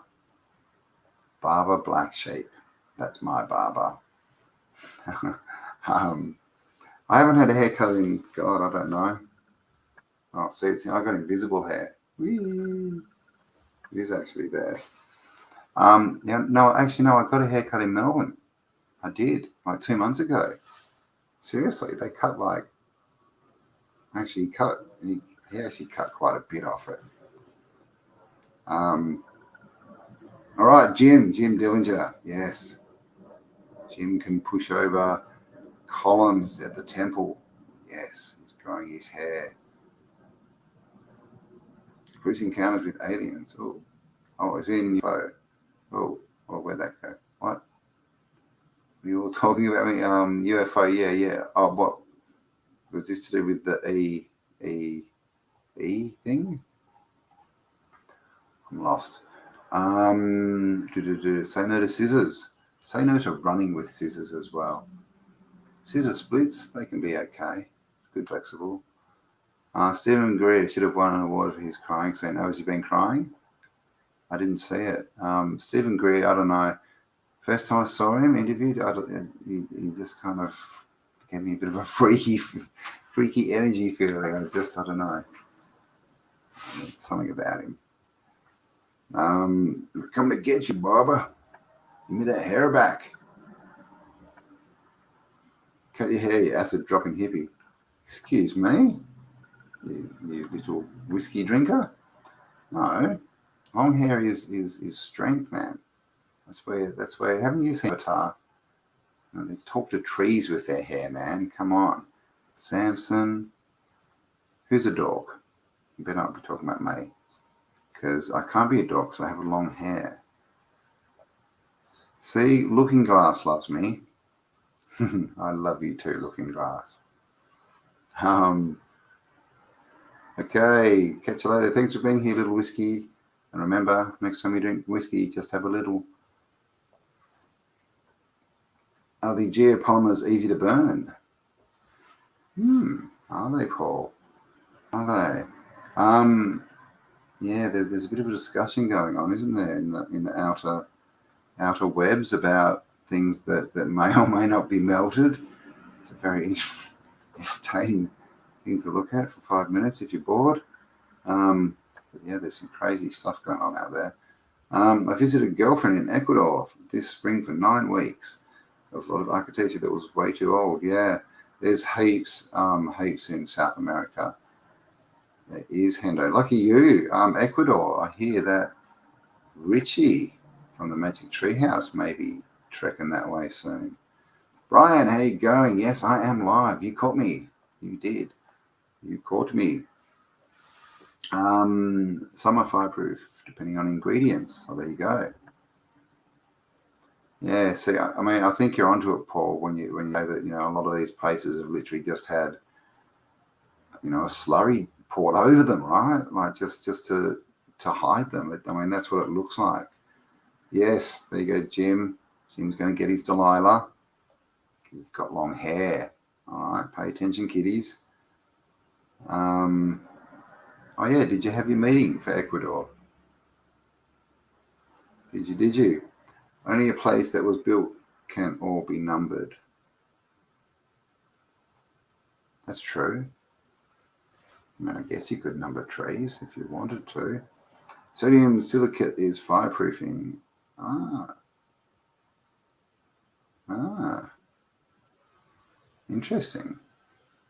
Barber Black Sheep. That's my barber. I haven't had a haircut in, God, I don't know. Oh, see, I got invisible hair. Whee! It is actually there. No, I got a haircut in Melbourne. I did, like 2 months ago. Seriously, they cut he actually cut quite a bit off it. All right, Jim Dillinger. Yes. Jim can push over columns at the temple. Yes, he's growing his hair. Close encounters with aliens. Oh, it's in UFO. Oh, where'd that go? What? We were talking about UFO. Yeah. Oh, what was this to do with the E thing? I'm lost. Say no to scissors. Say no to running with scissors as well. Scissor splits, they can be okay. Good, flexible. Stephen Greer should have won an award for his crying scene. Oh, has he been crying? I didn't see it. Stephen Greer, I don't know. First time I saw him interviewed, he just kind of gave me a bit of a freaky energy feeling. I don't know. There's something about him. We're coming to get you, Barbara. Give me that hair back. Cut your hair, you acid dropping hippie. Excuse me? You little whiskey drinker? No. Long hair is strength, man. That's where haven't you seen Avatar? They talk to trees with their hair, man. Come on. Samson. Who's a dog? You better not be talking about me. Because I can't be a dog because I have long hair. See, Looking Glass loves me. I love you too, Looking Glass. Okay, catch you later. Thanks for being here, little whiskey. And remember, next time you drink whiskey, just have a little. Are the geopolymers easy to burn? Are they, Paul? Are they? Yeah, there's a bit of a discussion going on, isn't there, in the outer webs about things that may or may not be melted. It's a very entertaining thing to look at for 5 minutes if you're bored. But yeah, there's some crazy stuff going on out there. I visited a girlfriend in Ecuador this spring for 9 weeks. There was a lot of architecture that was way too old. Yeah, there's heaps in South America. There is, Hendo. Lucky you. Ecuador, I hear that Richie from the Magic Treehouse may be trekking that way soon. Brian, how you going? Yes, I am live. You caught me. You did. You caught me. Some are fireproof, depending on ingredients. Oh, there you go. Yeah, see, I mean, I think you're onto it, Paul, when you know that, a lot of these places have literally just had, a slurry poured over them, right? Like just to hide them. I mean, that's what it looks like. Yes, there you go, Jim. Jim's going to get his Delilah. He's got long hair. All right, pay attention, kiddies. Oh yeah, did you have your meeting for Ecuador? Did you? Only a place that was built can all be numbered. That's true. I mean, I guess you could number trees if you wanted to. Sodium silicate is fireproofing. Ah. Interesting.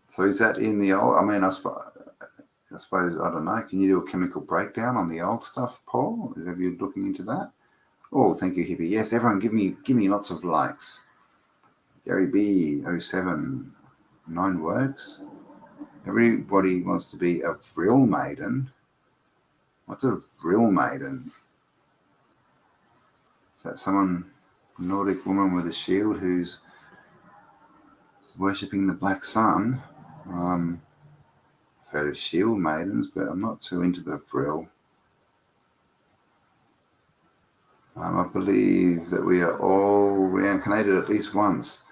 So is that in the old? I mean, I suppose I don't know. Can you do a chemical breakdown on the old stuff, Paul? Have you looking into that? Oh, thank you, Hippie. Yes, everyone, give me lots of likes. Gary B 07, 9 works. Everybody wants to be a vril maiden. What's a vril maiden? Is that someone, a Nordic woman with a shield who's worshipping the black sun? I've heard of shield maidens, but I'm not too into the vril. I believe that we are all reincarnated at least once.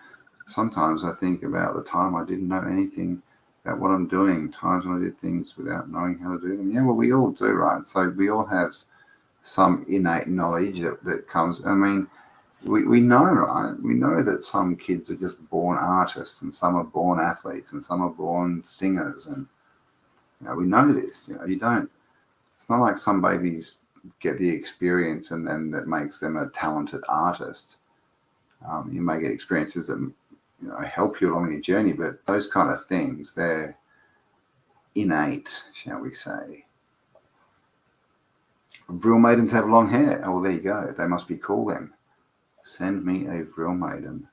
Sometimes I think about the time I didn't know anything about what I'm doing, times when I did things without knowing how to do them. Yeah, well, we all do, right? So we all have some innate knowledge that comes. I mean, we know, right? We know that some kids are just born artists and some are born athletes and some are born singers. And, we know this. You don't, it's not like some babies get the experience and then that makes them a talented artist. You may get experiences that help you along your journey, but those kind of things, they're innate, shall we say. Vril maidens have long hair. Oh, well, there you go. They must be cool then. Send me a vril maiden.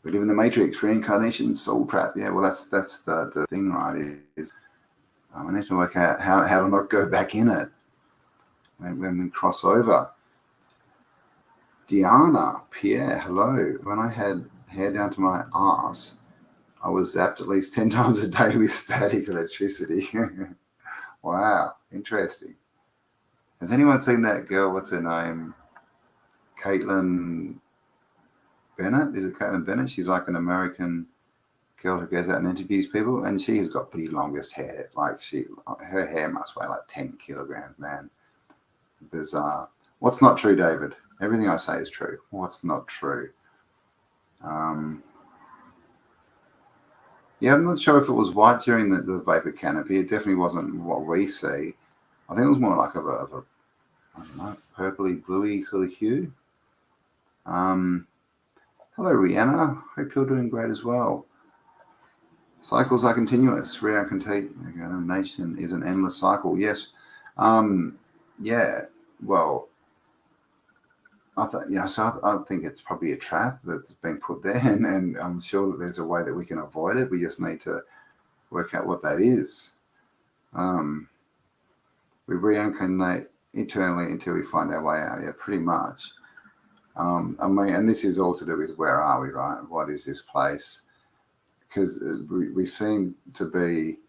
We live in the Matrix, reincarnation, soul trap. Yeah, well, that's the thing, right? Is I need to work out how to not go back in it when we cross over. Diana, Pierre, hello. When I had hair down to my arse, I was zapped at least 10 times a day with static electricity. Wow, interesting. Has anyone seen that girl? What's her name? Caitlin Bennett? Is it Caitlin Bennett? She's like an American girl who goes out and interviews people, and she's got the longest hair. Like her hair must weigh like 10 kilograms, man. Bizarre. What's not true, David? Everything I say is true. What's not true? Yeah, I'm not sure if it was white during the vapor canopy. It definitely wasn't what we see. I think it was more like of a I don't know, purpley, bluey sort of hue. Hello, Rihanna. Hope you're doing great as well. Cycles are continuous. Reincarnation is an endless cycle. Yes. Yeah. Well, I think it's probably a trap that's been put there, and I'm sure that there's a way that we can avoid it. We just need to work out what that is. We reincarnate eternally until we find our way out. Yeah, pretty much. I mean, and this is all to do with where are we, right? What is this place? Because we seem to be,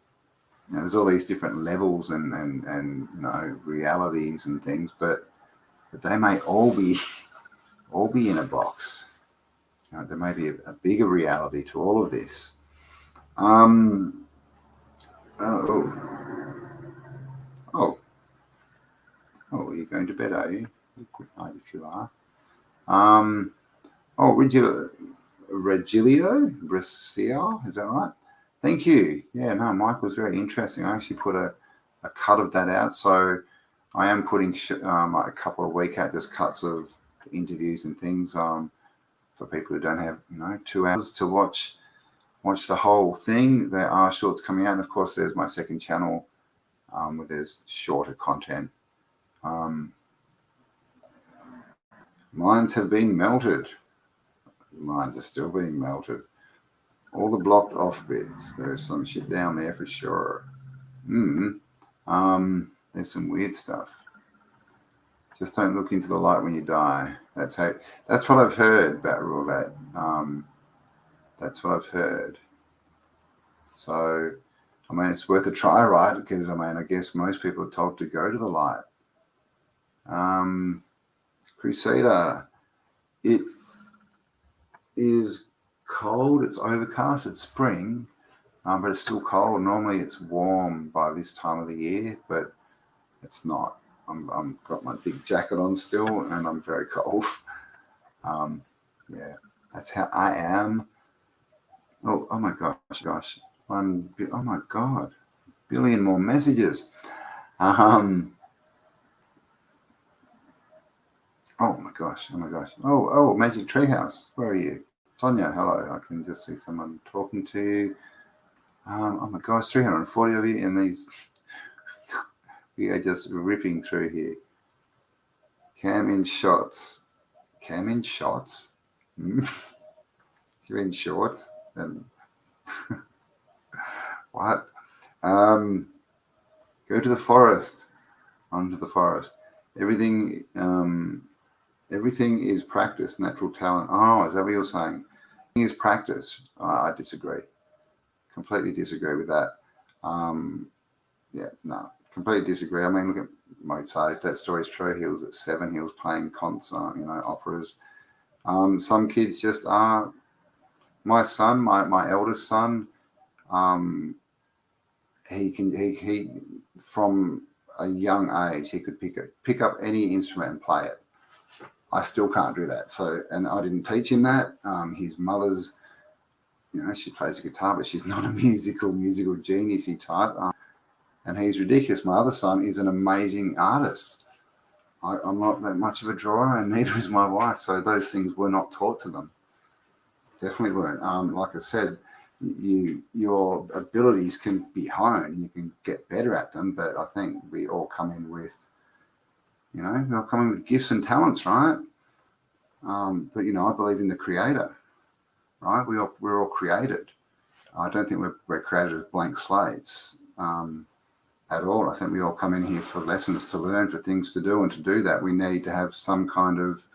there's all these different levels and realities and things, but they may all be in a box. There may be a bigger reality to all of this. Oh, you're going to bed, are you? Good night if you are. Regilio Brescia, is that right? Thank you. Yeah, no, Mike was very interesting. I actually put a cut of that out, so I am putting a couple of week out just cuts of interviews and things for people who don't have 2 hours to watch the whole thing. There are shorts coming out, and of course there's my second channel where there's shorter content. Mines have been melted. Mines are still being melted. All the blocked off bits. There's some shit down there for sure. There's some weird stuff. Just don't look into the light when you die. That's what I've heard about roulette. That's what I've heard. So, I mean, it's worth a try, right? Because, I mean, I guess most people are told to go to the light. Crusader, it is cold. It's overcast. It's spring, but it's still cold. Normally, it's warm by this time of the year, but it's not. I'm got my big jacket on still, and I'm very cold. Yeah, that's how I am. Oh my gosh. Oh my God, billion more messages. Oh my gosh. Oh, Magic Treehouse. Where are you? Sonia, hello. I can just see someone talking to you. Oh my gosh, 340 of you, and these we are just ripping through here. Cam in shots. You're in shorts? And what? Go to the forest. Onto the forest. Everything is practice, natural talent. Oh, is that what you're saying? Everything is practice. I disagree. Completely disagree with that. Yeah, no, completely disagree. I mean, look at Mozart. If that story's true, he was at 7. He was playing concert, operas. Some kids just are. My son, my eldest son, he from a young age he could pick up any instrument and play it. I still can't do that. So, and I didn't teach him that. His mother's, she plays the guitar, but she's not a musical genius-y type. And he's ridiculous. My other son is an amazing artist. I'm not that much of a drawer, and neither is my wife. So those things were not taught to them. Definitely weren't. Like I said, your abilities can be honed. You can get better at them, but I think we all come in with, we all come in with gifts and talents, right? But I believe in the Creator, right? We're all created. I don't think we're created as blank slates at all. I think we all come in here for lessons to learn, for things to do, and to do that we need to have some kind of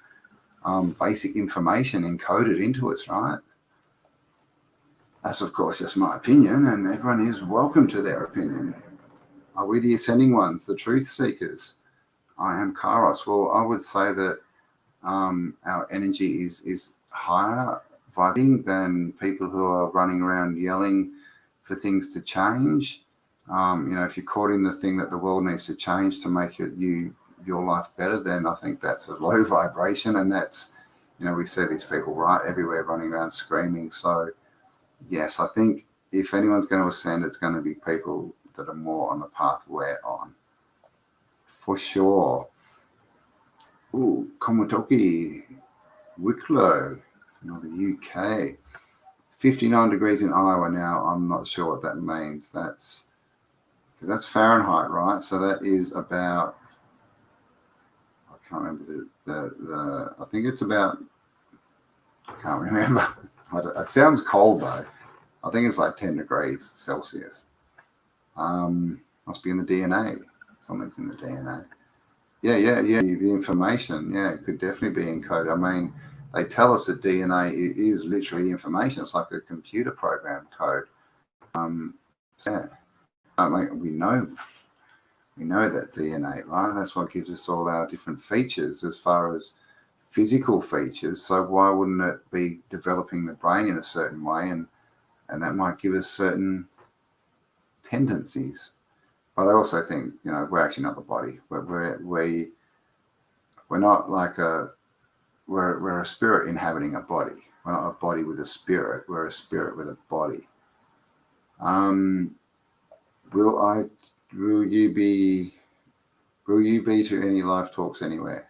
basic information encoded into us, right? That's, of course, just my opinion, and everyone is welcome to their opinion. Are we the ascending ones, the truth seekers? I am Kairos. Well, I would say that our energy is higher vibrating than people who are running around yelling for things to change. If you're caught in the thing that the world needs to change to make your life better, then I think that's a low vibration, and that's, we see these people right everywhere running around screaming. So yes, I think if anyone's going to ascend, it's going to be people that are more on the path we're on, for sure. Ooh, Komotoki, Wicklow, the UK. 59 degrees in Iowa now. I'm not sure what that means. Because that's Fahrenheit, right? So that is about, I can't remember I think it's about, I can't remember. It sounds cold though. I think it's like 10 degrees Celsius. Must be in the DNA. Something's in the DNA. Yeah. The information, it could definitely be encoded. I mean, they tell us that DNA is literally information. It's like a computer program code. I mean, we know that DNA, right? That's what gives us all our different features as far as physical features. So why wouldn't it be developing the brain in a certain way, and that might give us certain tendencies? But I also think, we're actually not the body. We're not like we're a spirit inhabiting a body. We're not a body with a spirit. We're a spirit with a body. Will you be to any live talks anywhere?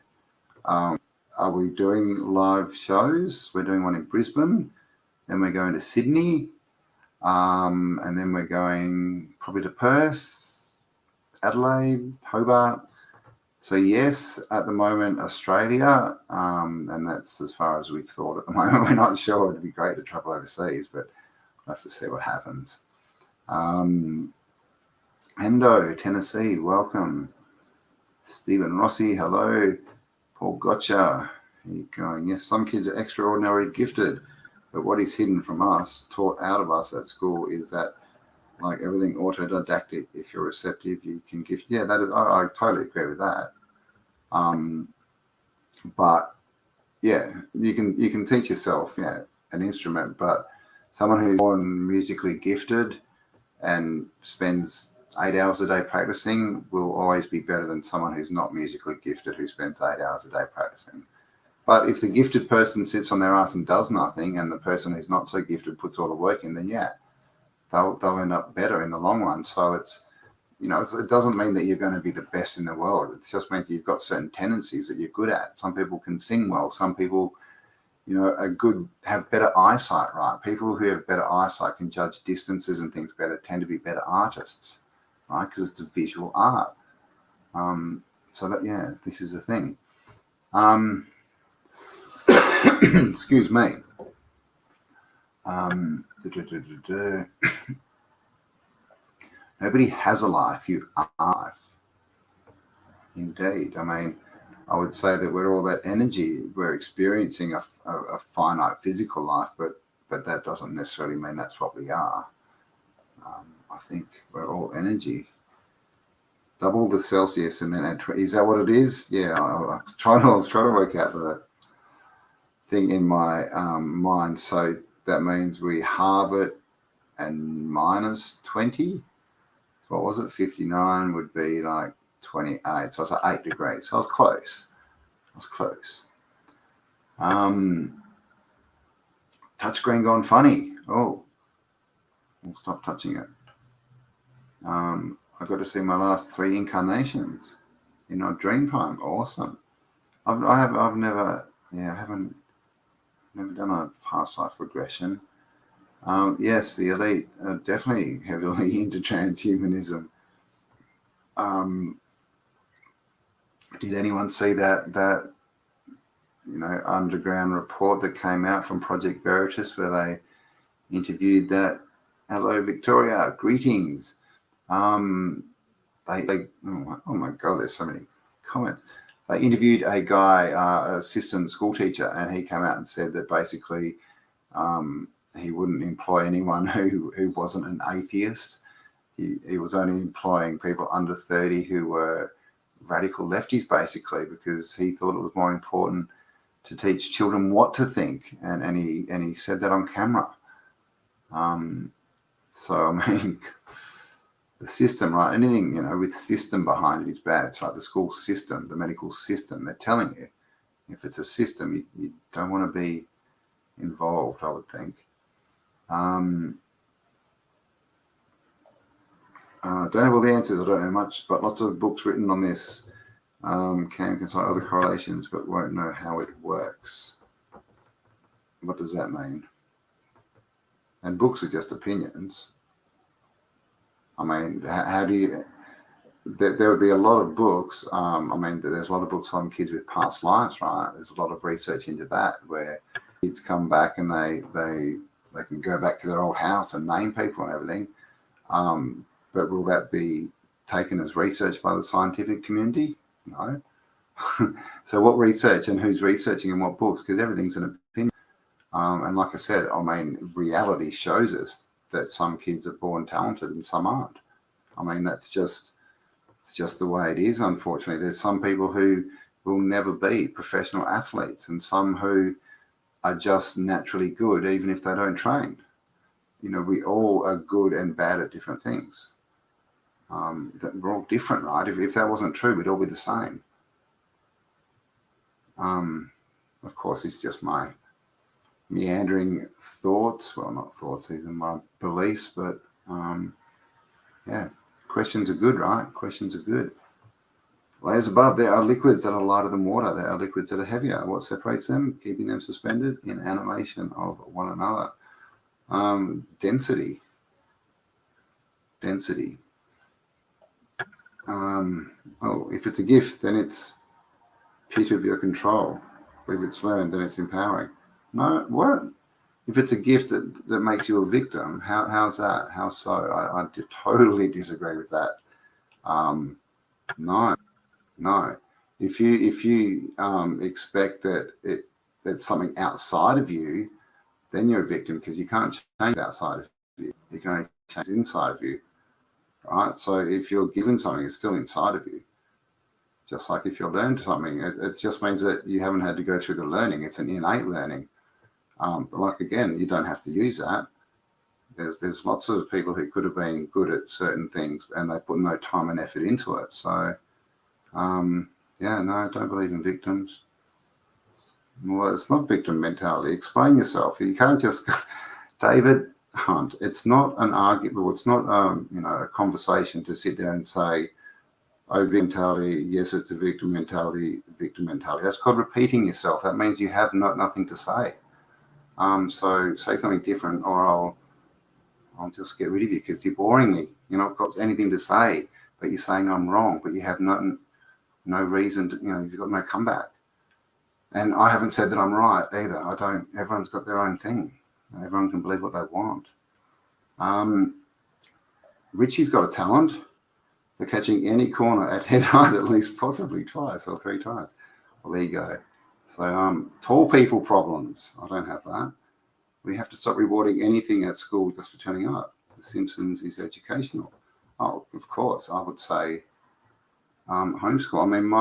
Are we doing live shows? We're doing one in Brisbane, then we're going to Sydney, and then we're going probably to Perth, Adelaide, Hobart. So yes, at the moment, Australia, and that's as far as we've thought at the moment. We're not sure. It'd be great to travel overseas, but we'll have to see what happens. Endo, Tennessee, welcome. Stephen Rossi, hello. Paul Gotcha, Keep going. Yes, some kids are extraordinarily gifted, but what is hidden from us, taught out of us at school, is that, like everything autodidactic, if you're receptive, you can gift. Yeah, that is, I totally agree with that. But yeah, you can teach yourself, an instrument, but someone who's born musically gifted and spends 8 hours a day practicing will always be better than someone who's not musically gifted who spends 8 hours a day practicing. But if the gifted person sits on their ass and does nothing, and the person who's not so gifted puts all the work in, then they'll end up better in the long run. So it's, it doesn't mean that you're going to be the best in the world. It just means you've got certain tendencies that you're good at. Some people can sing well. Some people, have better eyesight, right? People who have better eyesight can judge distances and things better, tend to be better artists, right? Because it's a visual art. So that, this is a thing. Excuse me. Nobody has a life. You are life. Indeed. I mean, I would say that we're all that energy. We're experiencing a finite physical life, but that doesn't necessarily mean that's what we are. I think we're all energy. Double the Celsius and then add 20. Is that what it is? Yeah, I was trying to work out the thing in my mind. So that means we halve it and minus 20. What was it? 59 would be like 28. So it's like 8 degrees. So I was close. Touchscreen gone funny. Oh, we'll stop touching it. I got to see my last 3 incarnations in our dream time. Awesome. I've never done a past life regression. Yes, the elite are definitely heavily into transhumanism. Did anyone see that underground report that came out from Project Veritas where they interviewed that? Hello, Victoria. Greetings. Oh my God, there's so many comments. They interviewed a guy, assistant school teacher, and he came out and said that basically he wouldn't employ anyone who wasn't an atheist. He was only employing people under 30 who were radical lefties, basically, because he thought it was more important to teach children what to think, and he said that on camera. So I mean, the system, right? Anything with system behind it is bad. It's like the school system, the medical system. They're telling you, if it's a system, you don't want to be involved, I would think. Don't have all the answers. I don't know much, but lots of books written on this. Can consult other correlations, but won't know how it works. What does that mean? And books are just opinions. I mean, how do you... There would be a lot of books. There's a lot of books on kids with past lives, right? There's a lot of research into that where kids come back and they can go back to their old house and name people and everything. But will that be taken as research by the scientific community? No. So what research and who's researching and what books? Because everything's an opinion. And like I said, reality shows us that some kids are born talented and some aren't. It's just the way it is, unfortunately. There's some people who will never be professional athletes and some who are just naturally good even if they don't train. We all are good and bad at different things. We're all different, right? If that wasn't true, we'd all be the same. Of course, it's just my meandering thoughts. Well, not thoughts, these are my beliefs, but questions are good, right? Questions are good. Layers above, there are liquids that are lighter than water. There are liquids that are heavier. What separates them? Keeping them suspended in animation of one another. Density. If it's a gift, then it's pit of your control. But if it's learned, then it's empowering. No, what? If it's a gift that makes you a victim, how's that? How so? I totally disagree with that. No. If you expect that it's something outside of you, then you're a victim, because you can't change outside of you. You can only change inside of you, right? So if you're given something, it's still inside of you. Just like if you're learned something, it just means that you haven't had to go through the learning. It's an innate learning. But like, again, you don't have to use that. There's lots of people who could have been good at certain things and they put no time and effort into it. So, yeah, no, I don't believe in victims. Well, it's not victim mentality. Explain yourself. You can't just, David Hunt, it's not an argument. It's not, a conversation to sit there and say, oh, victim mentality, yes, it's a victim mentality, victim mentality. That's called repeating yourself. That means you have nothing to say. So say something different, or I'll just get rid of you because you're boring me. You're not got anything to say, but you're saying I'm wrong, but you have no reason to, you've got no comeback. And I haven't said that I'm right either. I don't. Everyone's got their own thing. Everyone can believe what they want. Richie's got a talent for catching any corner at head height at least possibly twice or 3 times. Well, there you go. So tall people problems. I don't have that. We have to stop rewarding anything at school just for turning up. The Simpsons is educational. Oh, of course, I would say homeschool. I mean,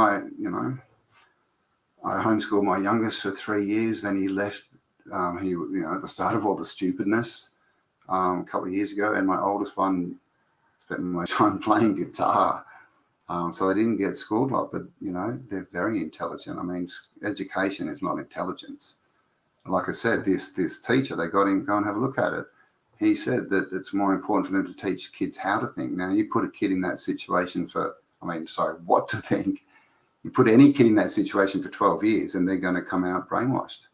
I homeschooled my youngest for 3 years. Then he left. He, at the start of all the stupidness a couple of years ago, and my oldest one spent my time playing guitar. So they didn't get schooled a lot, but they're very intelligent. I mean, education is not intelligence. Like I said, this teacher, they got him, go and have a look at it. He said that it's more important for them to teach kids how to think. Now, you put a kid in that situation what to think. You put any kid in that situation for 12 years and they're going to come out brainwashed.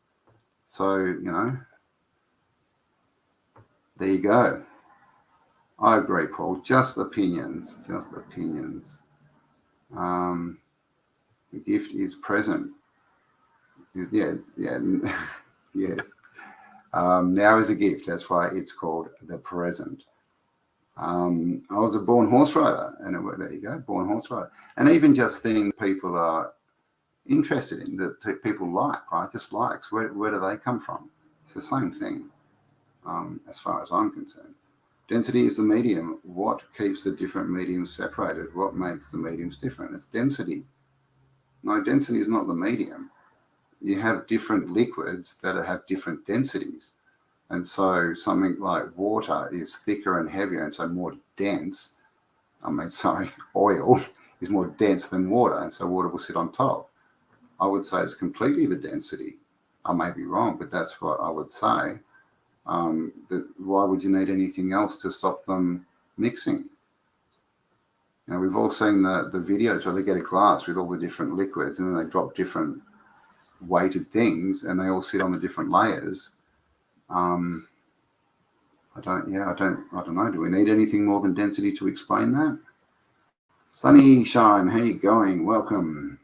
So, there you go. I agree, Paul. Just opinions. The gift is present. Yeah. Yes. Now is a gift. That's why it's called the present. I was a born horse rider, and there you go, born horse rider. And even just things people are interested in, that people like, right? Just likes. Where do they come from? It's the same thing, as far as I'm concerned. Density is the medium. What keeps the different mediums separated? What makes the mediums different? It's density. No, density is not the medium. You have different liquids that have different densities. And so something like water is thicker and heavier, and so more dense. Oil is more dense than water, and so water will sit on top. I would say it's completely the density. I may be wrong, but that's what I would say. Why would you need anything else to stop them mixing? We've all seen the videos where they get a glass with all the different liquids, and then they drop different weighted things, and they all sit on the different layers. I don't know. Do we need anything more than density to explain that? Sunny Shine, how you going? Welcome.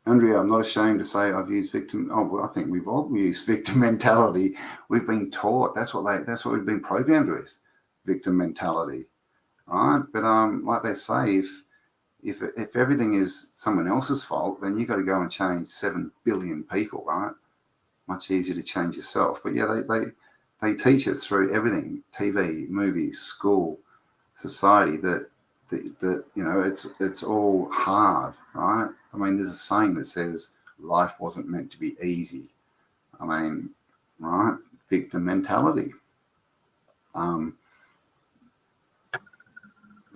Andrea, I'm not ashamed to say I've used victim. Oh, well, I think we've all used victim mentality. We've been taught. That's what we've been programmed with, victim mentality, right? But like they say, if everything is someone else's fault, then you got to go and change 7 billion people, right? Much easier to change yourself. But yeah, they teach us through everything: TV, movies, school, society. That it's all hard, right? I mean, there's a saying that says life wasn't meant to be easy. I mean, right? Victim mentality. But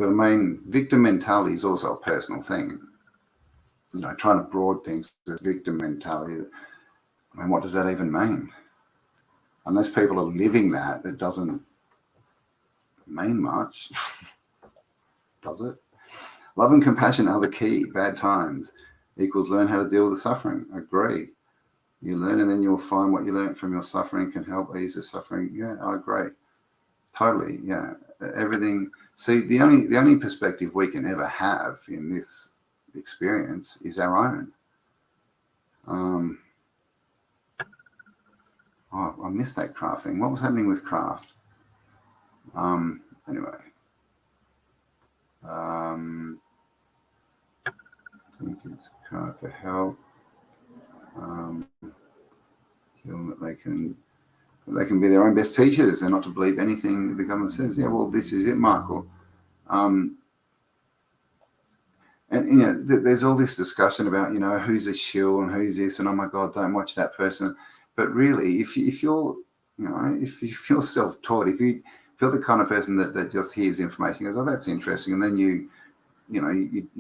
I mean, victim mentality is also a personal thing. Trying to broad things as victim mentality. I mean, what does that even mean? Unless people are living that, it doesn't mean much, does it? Love and compassion are the key. Bad times equals learn how to deal with the suffering. Agree. You learn, and then you'll find what you learned from your suffering can help ease the suffering. Yeah, I agree. Totally. Yeah. Everything. See, the only perspective we can ever have in this experience is our own. I missed that craft thing. What was happening with craft? Anyway. think it's cry for help. Feel that they can be their own best teachers and not to believe anything the government says. Yeah, well, this is it, Michael. And there's all this discussion about who's a shill and who's this, and oh my God, don't watch that person. But really, if you're if you feel self-taught, if you're the kind of person that just hears information, goes, oh, that's interesting, and then you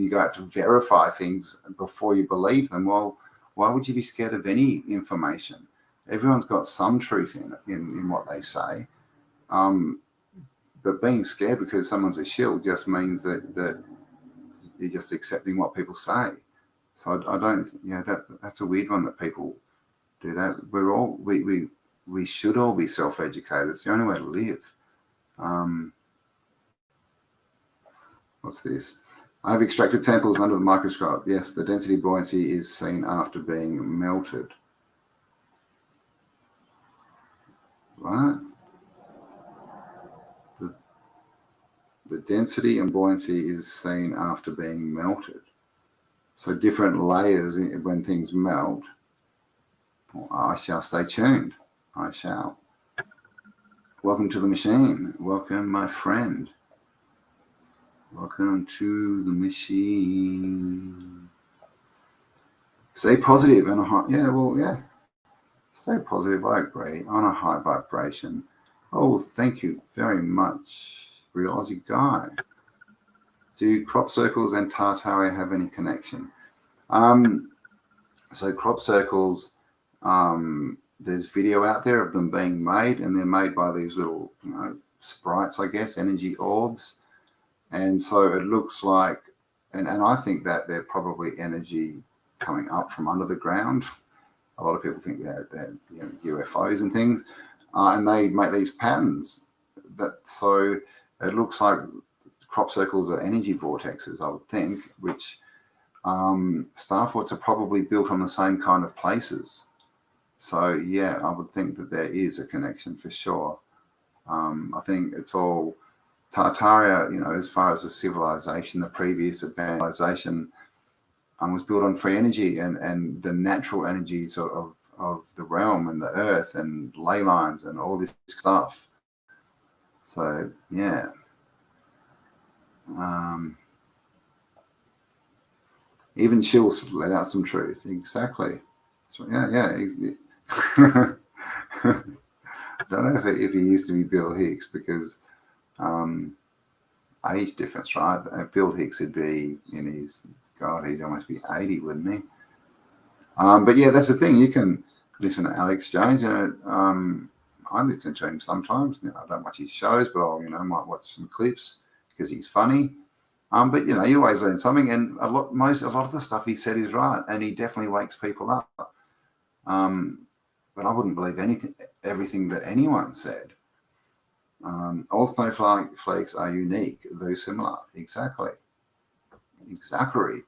go out to verify things before you believe them. Well, why would you be scared of any information? Everyone's got some truth in what they say. But being scared because someone's a shill just means that you're just accepting what people say. So I don't, that's a weird one that people do that. We should all be self-educated. It's the only way to live. What's this? I've extracted samples under the microscope. Yes, the density buoyancy is seen after being melted. What? The density and buoyancy is seen after being melted. So different layers when things melt. Well, I shall stay tuned. I shall. Welcome to the machine. Welcome, my friend. Welcome to the machine. Stay positive and a high. Yeah. Stay positive. I agree. On a high vibration. Oh, thank you very much. Real Aussie guy. Do crop circles and Tartaria have any connection? So crop circles, there's video out there of them being made, and they're made by these little sprites, I guess, energy orbs. And so it looks like, and I think that they're probably energy coming up from under the ground. A lot of people think they're UFOs and things, and they make these patterns. So it looks like crop circles are energy vortexes, I would think, which star forts are probably built on the same kind of places. So yeah, I would think that there is a connection for sure. I think it's all Tartaria, as far as the civilization, the previous advanced civilization was built on free energy and the natural energies of the realm and the earth and ley lines and all this stuff. So yeah. Even Chills let out some truth. Exactly. So, yeah. I don't know if he used to be Bill Hicks because age difference, right? Bill Hicks would be in his, God, he'd almost be 80, wouldn't he? But yeah, that's the thing. You can listen to Alex Jones. I listen to him sometimes. I don't watch his shows, but I might watch some clips because he's funny. But you always learn something, and a lot of the stuff he said is right, and he definitely wakes people up. But I wouldn't believe everything that anyone said. All snowflakes are unique, though similar. Exactly,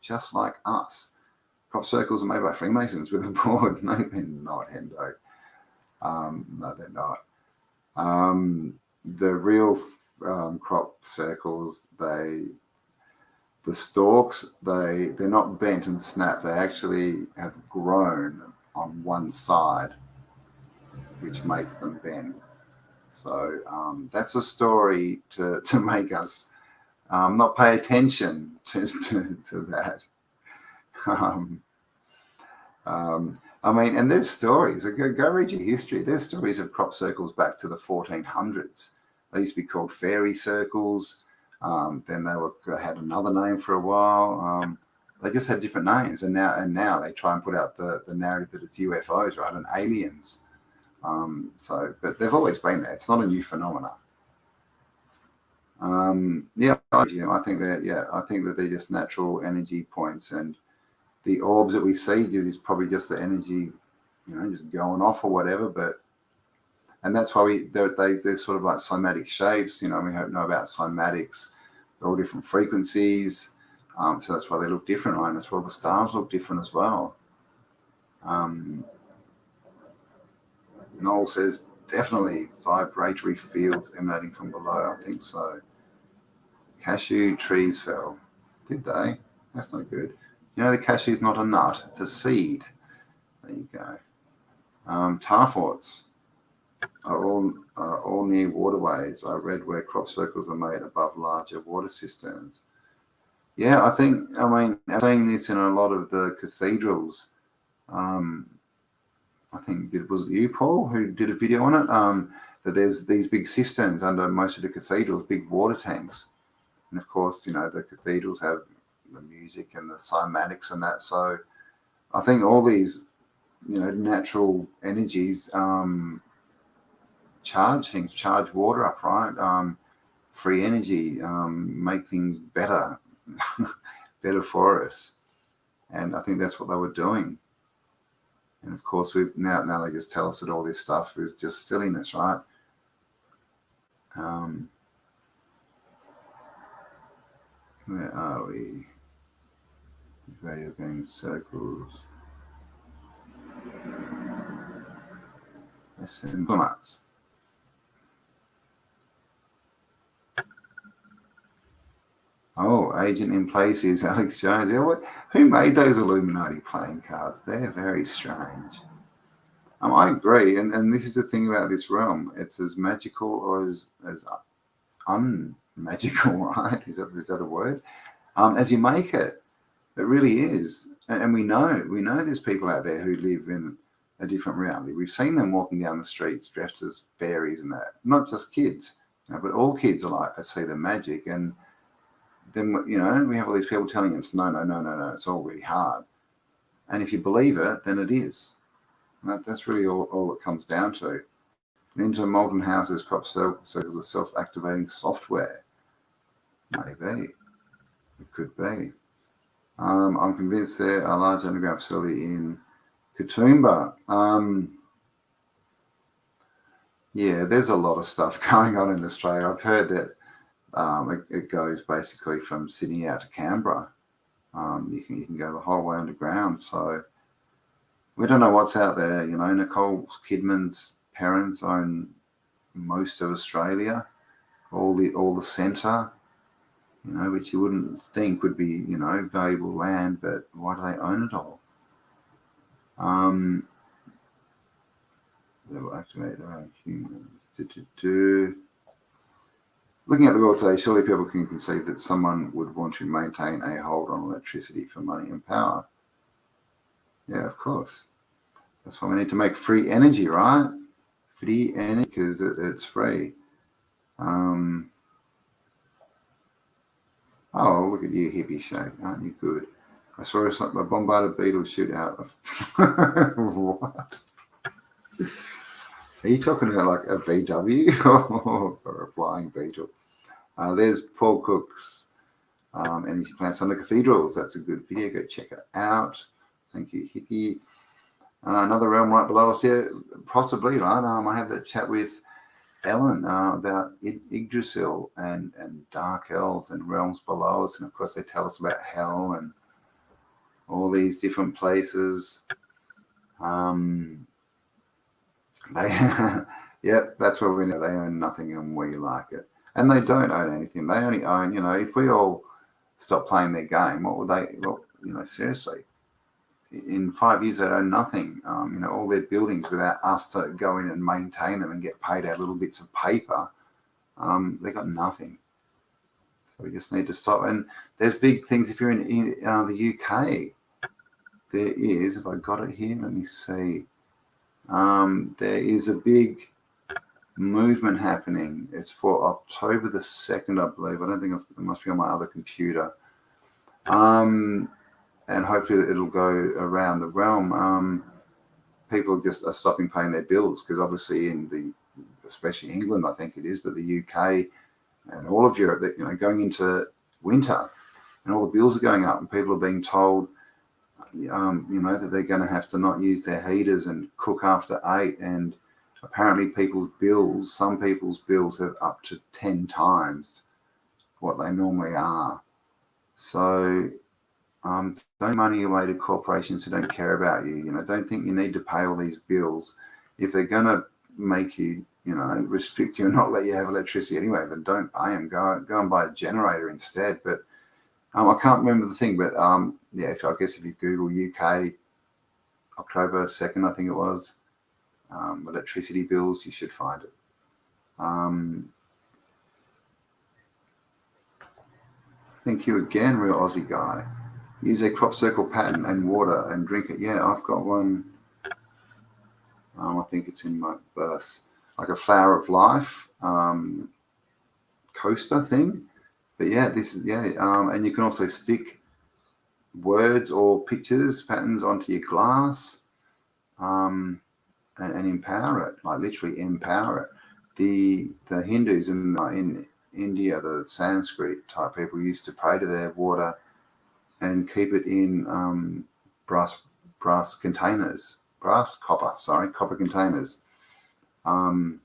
just like us. Crop circles are made by Freemasons with a board. No, they're not, Hendo. No, they're not. The real crop circles, the stalks, they're not bent and snapped. They actually have grown on one side, which makes them bend. So that's a story to make us not pay attention to that. And there's stories. Go read your history. There's stories of crop circles back to the 1400s. They used to be called fairy circles. Then they had another name for a while. They just had different names, and now they try and put out the narrative that it's UFOs, right, and aliens. But they've always been there. It's not a new phenomena. I think that they're just natural energy points, and the orbs that we see is probably just the energy, just going off or whatever. And that's why they're sort of like cymatic shapes. We know about cymatics. They're all different frequencies. So that's why they look different, right? And that's why the stars look different as well. Noel says, definitely vibratory fields emanating from below. I think so. Cashew trees fell. Did they? That's not good. You know, the cashew is not a nut, it's a seed. There you go. Tar forts are all near waterways. I read where crop circles were made above larger water cisterns. Yeah, I mean, I'm seeing this in a lot of the cathedrals. I think was it you, Paul, who did a video on it? That there's these big cisterns under most of the cathedrals, big water tanks. And of course, you know, the cathedrals have the music and the cymatics and that. So I think all these, you know, natural energies charge water up, right? Free energy, make things better, better for us. And I think that's what they were doing. And of course, now they just tell us that all this stuff is just silliness, right? Where are we? Radio going in circles. Nuts. Oh, agent in place is Alex Jones. Yeah, who made those Illuminati playing cards? They're very strange. I agree, and this is the thing about this realm. It's as magical or as unmagical, right? Is that a word? As you make it. It really is. And we know there's people out there who live in a different reality. We've seen them walking down the streets dressed as fairies and that. Not just kids, you know, but all kids are like, I see the magic. And then, you know, we have all these people telling us, no, it's all really hard. And if you believe it, then it is. And that's really all it comes down to. Into molten houses, crop circles are self-activating software. Maybe. It could be. I'm convinced there are a large underground facility in Katoomba. Yeah, there's a lot of stuff going on in Australia. I've heard that it goes basically from Sydney out to Canberra. You can go the whole way underground. So we don't know what's out there. You know, Nicole Kidman's parents own most of Australia, all the centre. You know, which you wouldn't think would be, you know, valuable land, but why do they own it all? They will activate their own humans. Looking at the world today, surely people can conceive that someone would want to maintain a hold on electricity for money and power. Yeah, of course. That's why we need to make free energy, right? Free energy, because it's free. Oh, look at you, hippie shape. Aren't you good? I saw a bombarded beetle shoot out of... What? Are you talking about like a VW or a flying beetle? There's Paul Cook's energy plants on the cathedrals. That's a good video. Go check it out. Thank you, hippie. Another realm right below us here, possibly, right? I had that chat with Ellen about Yggdrasil and dark elves and realms below us, and of course they tell us about hell and all these different places. Yep, that's where we know they own nothing and we like it, and they don't own anything. They only own, you know, if we all stop playing their game, what would they? Well, you know, seriously, in 5 years they'd own nothing. You know, all their buildings without us to go in and maintain them and get paid out little bits of paper. They got nothing. So we just need to stop. And there's big things. If you're in the UK, there is. If I got it here, let me see. There is a big movement happening. It's for October the 2nd, I believe. I don't think it must be on my other computer. And hopefully it'll go around the realm. People just are stopping paying their bills because obviously especially England, I think it is, but the UK and all of Europe, you know, going into winter and all the bills are going up and people are being told, you know, that they're going to have to not use their heaters and cook after 8. And apparently some people's bills are up to 10 times what they normally are. So don't money away to corporations who don't care about you. You know, don't think you need to pay all these bills. If they're going to make you, you know, restrict you and not let you have electricity anyway, then don't pay them. Go and buy a generator instead. But I can't remember the thing, but yeah, I guess if you Google UK October 2nd, I think it was, electricity bills, you should find it. Thank you again, real Aussie guy. Use a crop circle pattern and water and drink it. Yeah, I've got one. I think it's in my verse, like a flower of life coaster thing. But yeah, this is and you can also stick words or pictures, patterns onto your glass, and empower it, like literally empower it. The Hindus in India, the Sanskrit type people used to pray to their water and keep it in brass containers, copper containers. So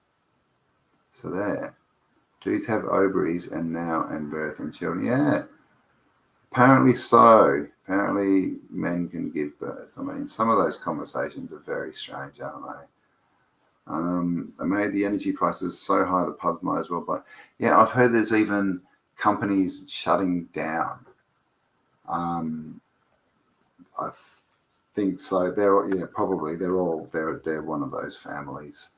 there, dudes have ovaries and birth and children. Yeah, apparently so. Apparently men can give birth. I mean, some of those conversations are very strange, aren't they? They made the energy prices so high the pubs might as well buy. Yeah, I've heard there's even companies shutting down. I think so. They're probably they're one of those families.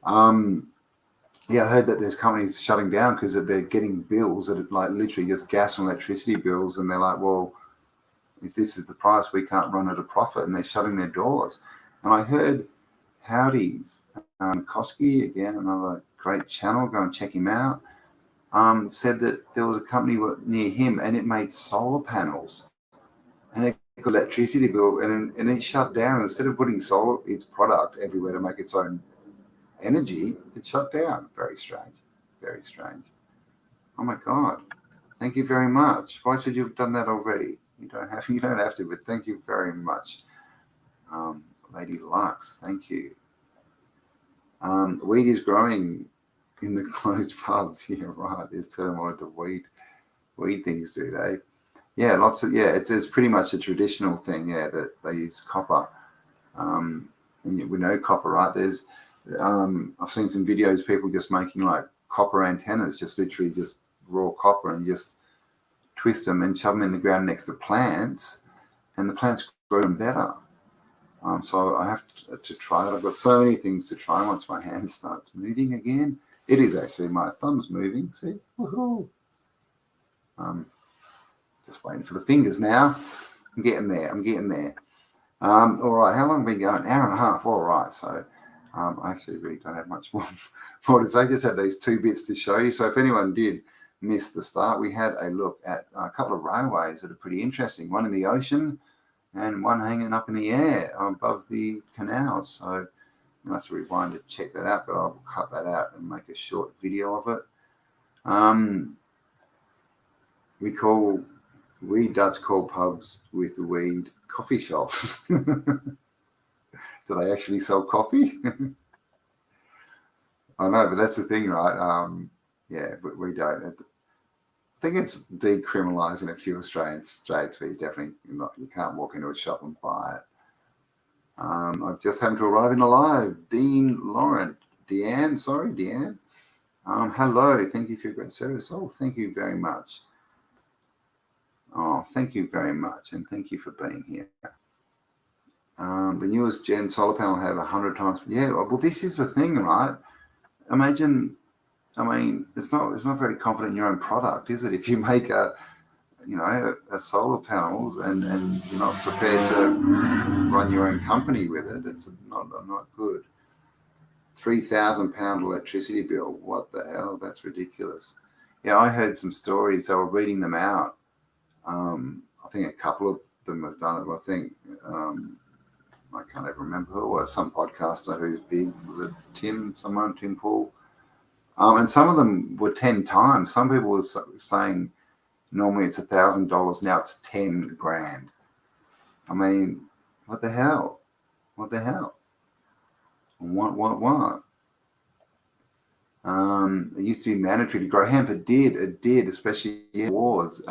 Yeah, I heard that there's companies shutting down because they're getting bills that are like literally just gas and electricity bills, and they're like, well, if this is the price, we can't run at a profit, and they're shutting their doors. And I heard Howdy Koski, again, another great channel, go and check him out, said that there was a company near him and it made solar panels and it got electricity bill and it shut down. Instead of putting its product everywhere to make its own energy, it shut down. Very strange. Very strange. Oh my God. Thank you very much. Why should you have done that already? You don't have to, but thank you very much. Lady Lux, thank you. Weed is growing in the closed pubs. Yeah, right. There's turmoil to weed things, do they? Yeah, lots of It's pretty much a traditional thing. Yeah, that they use copper. And we know copper, right? There's I've seen some videos people just making like copper antennas, just literally just raw copper, and you just twist them and shove them in the ground next to plants, and the plants grow them better. So I have to try it. I've got so many things to try once my hand starts moving again. It is actually, my thumb's moving. See? Woohoo! Just waiting for the fingers now. I'm getting there. All right, how long have we been going? An hour and a half. All right, so I actually really don't have much more to say. I just had those two bits to show you. So if anyone did miss the start, we had a look at a couple of railways that are pretty interesting. One in the ocean and one hanging up in the air above the canals. So you'll have to rewind to check that out, but I'll cut that out and make a short video of it. We Dutch call pubs with weed coffee shops. Do they actually sell coffee? I know, but that's the thing, right? Yeah, but we don't. I think it's decriminalising a few Australian states where you can't walk into a shop and buy it. I've just happened to arrive in alive. Deanne. Hello, thank you for your great service. Oh, thank you very much. Oh, thank you very much, and thank you for being here. The newest gen solar panel have 100 times. Yeah, well, this is the thing, right? Imagine, I mean, it's not very confident in your own product, is it? If you make a solar panels and you're not prepared to run your own company with it, it's not good. £3,000 electricity bill. What the hell? That's ridiculous. Yeah, I heard some stories. They were reading them out. I think a couple of them have done it. I think I can't ever remember who it was. Some podcaster who's big. Was it Tim Pool? And some of them were 10 times. Some people were saying normally it's $1,000. Now it's 10 grand. I mean, what the hell? What? It used to be mandatory to grow hemp. It did, especially in wars.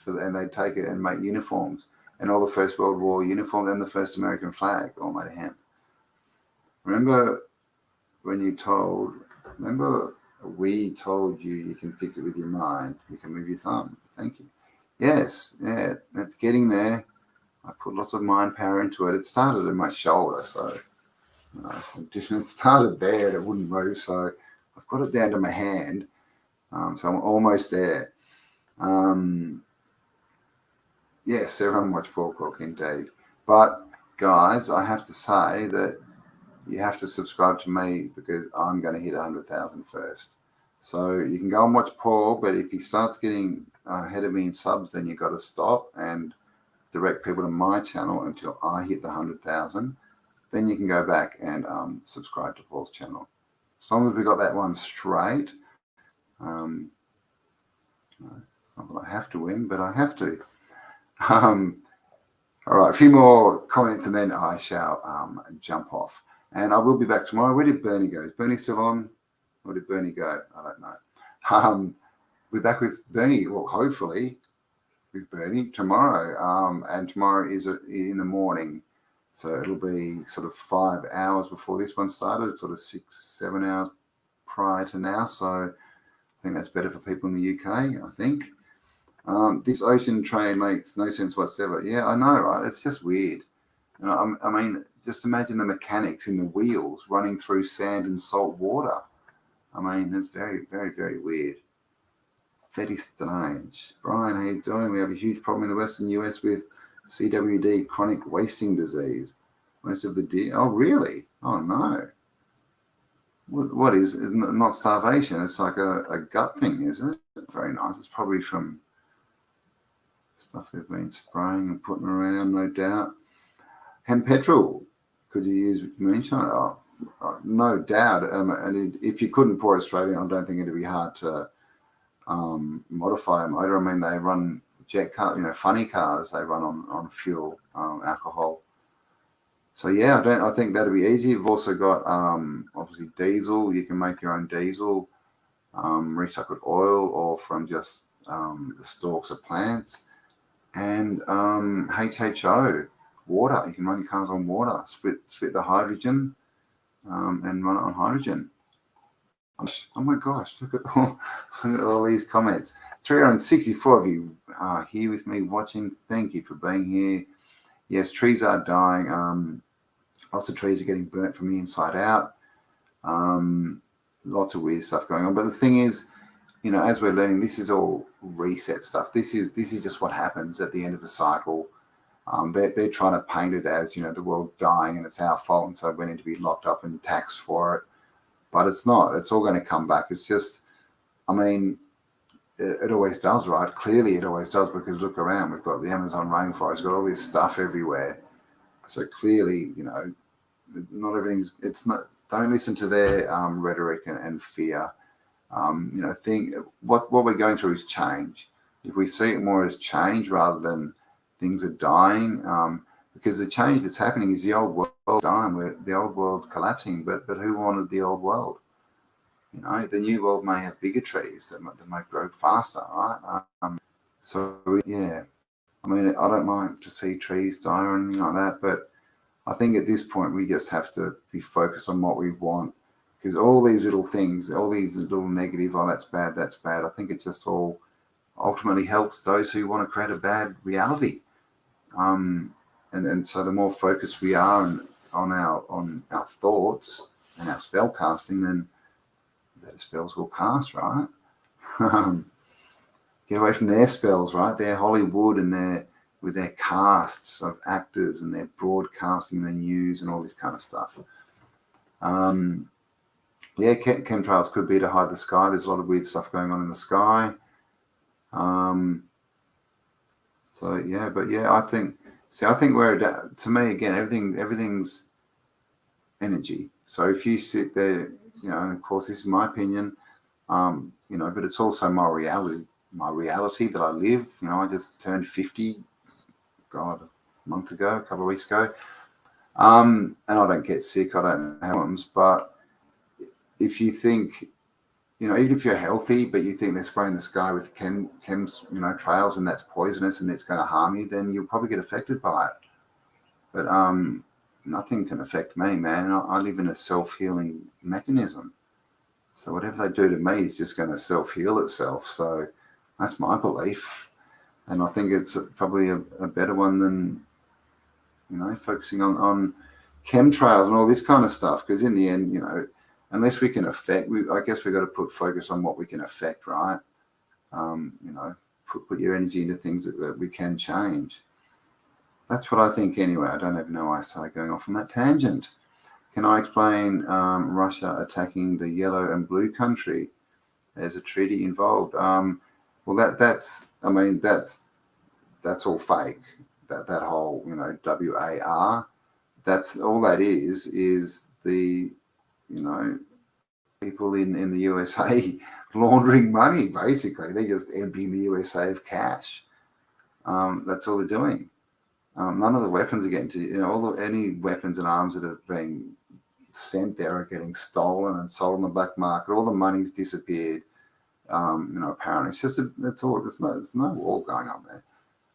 And they'd take it and make uniforms. And all the First World War uniforms and the first American flag all made of hemp. Remember when we told you you can fix it with your mind, you can move your thumb. Thank you. Yes, yeah, it's getting there. I put lots of mind power into it. It started in my shoulder, so it started there and it wouldn't move, so I've got it down to my hand. So I'm almost there. Yes, everyone watch Paul Cook, indeed. But guys, I have to say that you have to subscribe to me because I'm going to hit 100,000 first. So you can go and watch Paul, but if he starts getting ahead of me in subs, then you've got to stop and direct people to my channel until I hit the 100,000. Then you can go back and subscribe to Paul's channel. As long as we got that one straight, not that I have to win, but I have to. All right, a few more comments and then I shall jump off. And I will be back tomorrow. Where did Bernie go? Is Bernie still on? Or did Bernie go? I don't know. We're back with Bernie, well, hopefully with Bernie tomorrow. And tomorrow is in the morning. So it'll be sort of 5 hours before this one started. It's sort of 6-7 hours prior to now. So I think that's better for people in the UK, I think. This ocean train makes no sense whatsoever. Yeah, I know, right? It's just weird. I mean, just imagine the mechanics in the wheels running through sand and salt water. I mean, it's very, very, very weird. Very strange. Brian, how you doing? We have a huge problem in the Western US with CWD, chronic wasting disease. Most of the deer. Oh, really? Oh, no. What is it? Not starvation. It's like a gut thing, isn't it? Very nice. It's probably from stuff they've been spraying and putting around, no doubt. Hemp petrol, could you use moonshine? Oh, no doubt. And if you couldn't pour Australian, I don't think it'd be hard to modify a motor. I mean, they run jet car, funny cars. They run on fuel, alcohol. So yeah, I think that'd be easy. You've also got obviously diesel. You can make your own diesel, recycled oil, or from just the stalks of plants. And HHO, water. You can run your cars on water. Split the hydrogen and run it on hydrogen. Oh my gosh, look at all these comments. 364 of you are here with me watching. Thank you for being here. Yes, trees are dying. Lots of trees are getting burnt from the inside out. Lots of weird stuff going on. But the thing is, as we're learning, this is all reset stuff. This is just what happens at the end of a cycle. They're trying to paint it as, the world's dying and it's our fault, and so we need to be locked up and taxed for it. But it's not. It's all going to come back. It's just, I mean, it always does, right? Clearly it always does, because look around. We've got the Amazon rainforest. We've got all this stuff everywhere. So clearly, not everything's, it's not, don't listen to their rhetoric and fear. What we're going through is change. If we see it more as change rather than things are dying, because the change that's happening is the old world dying, where the old world's collapsing. But who wanted the old world? The new world may have bigger trees that might grow faster, right? So yeah, I mean, I don't like to see trees die or anything like that, but I think at this point we just have to be focused on what we want. Because all these little things, all these little negative, oh, that's bad, I think it just all ultimately helps those who want to create a bad reality. And so the more focused we are on our thoughts and our spell casting, then better spells will cast, right? Get away from their spells, right? Their Hollywood and with their casts of actors and their broadcasting, their news and all this kind of stuff. Yeah, chemtrails could be to hide the sky. There's a lot of weird stuff going on in the sky. So yeah, but yeah, I think to me, again, everything's energy. So if you sit there, and of course this is my opinion, but it's also my reality that I live. I just turned 50, God, a month ago, a couple of weeks ago. And I don't get sick, I don't have problems, but if you think, even if you're healthy, but you think they're spraying the sky with chems, trails, and that's poisonous and it's going to harm you, then you'll probably get affected by it. But nothing can affect me, man. I live in a self-healing mechanism. So whatever they do to me is just going to self-heal itself. So that's my belief. And I think it's probably a better one than, focusing on chemtrails and all this kind of stuff. Because in the end, unless we can affect, I guess we've got to put focus on what we can affect, right? Put your energy into things that we can change. That's what I think anyway. I don't even know why I started going off on that tangent. Can I explain Russia attacking the yellow and blue country? There's a treaty involved. Well, that's all fake. That whole, WAR, that's all that is the, people in the USA laundering money, basically. They're just emptying the USA of cash. That's all they're doing. None of the weapons are getting to, any weapons and arms that are being sent there are getting stolen and sold on the black market. All the money's disappeared. Apparently it's just there's no war going on there.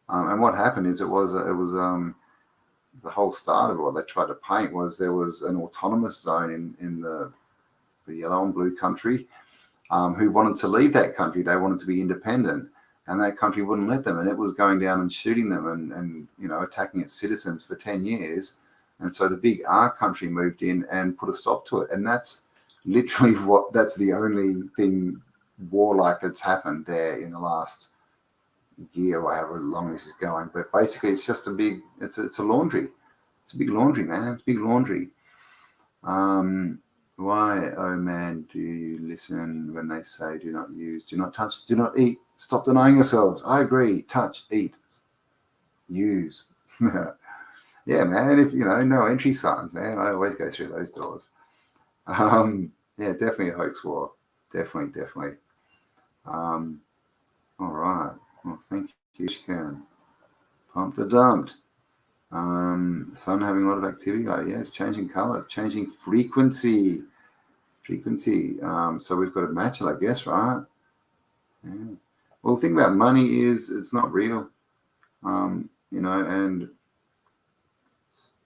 And what happened is it was the whole start of what they tried to paint was there was an autonomous zone in the yellow and blue country who wanted to leave that country. They wanted to be independent, and that country wouldn't let them, and it was going down and shooting them and attacking its citizens for 10 years. And so the big R country moved in and put a stop to it. And that's literally that's the only thing warlike that's happened there in the last year or however long this is going. But basically it's just it's a laundry. It's a big laundry, man. It's a big laundry. Why, oh man, do you listen when they say do not use, do not touch, do not eat, stop denying yourselves? I agree. Touch, eat, use. Yeah, man, if no entry signs, man, I always go through those doors. Yeah, definitely a hoax war. Definitely. All right. Well, thank you, Shkan. Pumped or dumped. Sun having a lot of activity. Oh, yeah, it's changing colors, changing frequency. So we've got to match it, I guess, right? Yeah. Well, the thing about money is it's not real. And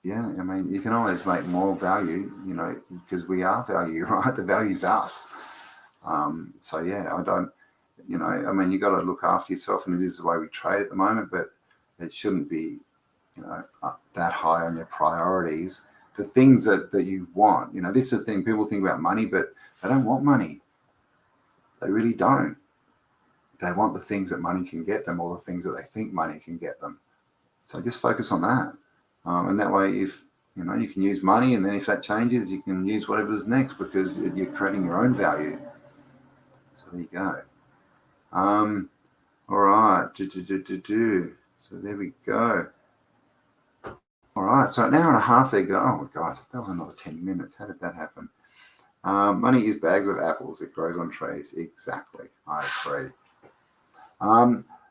yeah, I mean, you can always make more value, because we are value, right? The value's us. So yeah, I don't, I mean, you got to look after yourself, and it is the way we trade at the moment, but it shouldn't be, that high on your priorities. The things that you want, this is the thing, people think about money, but they don't want money. They really don't. They want the things that money can get them, or the things that they think money can get them. So just focus on that. And that way, if, you can use money, and then if that changes, you can use whatever's next, because you're creating your own value. So there you go. All right. So there we go. All right. So an hour and a half they go. Oh my God, that was another 10 minutes. How did that happen? Money is bags of apples. It grows on trees. Exactly. I agree.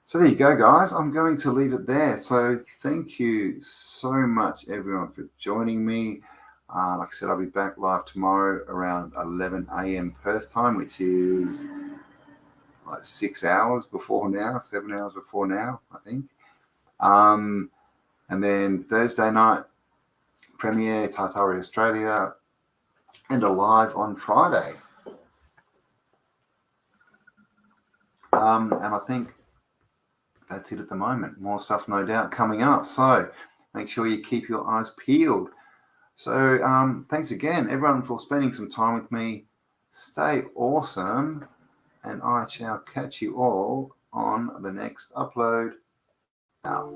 So there you go, guys. I'm going to leave it there. So thank you so much, everyone, for joining me. Like I said, I'll be back live tomorrow around 11 a.m. Perth time, which is like 6 hours before now, 7 hours before now, I think. And then Thursday night, premiere, Tartariaaustralia, and a live on Friday. And I think that's it at the moment. More stuff, no doubt, coming up. So make sure you keep your eyes peeled. So thanks again, everyone, for spending some time with me. Stay awesome, and I shall catch you all on the next upload. Now.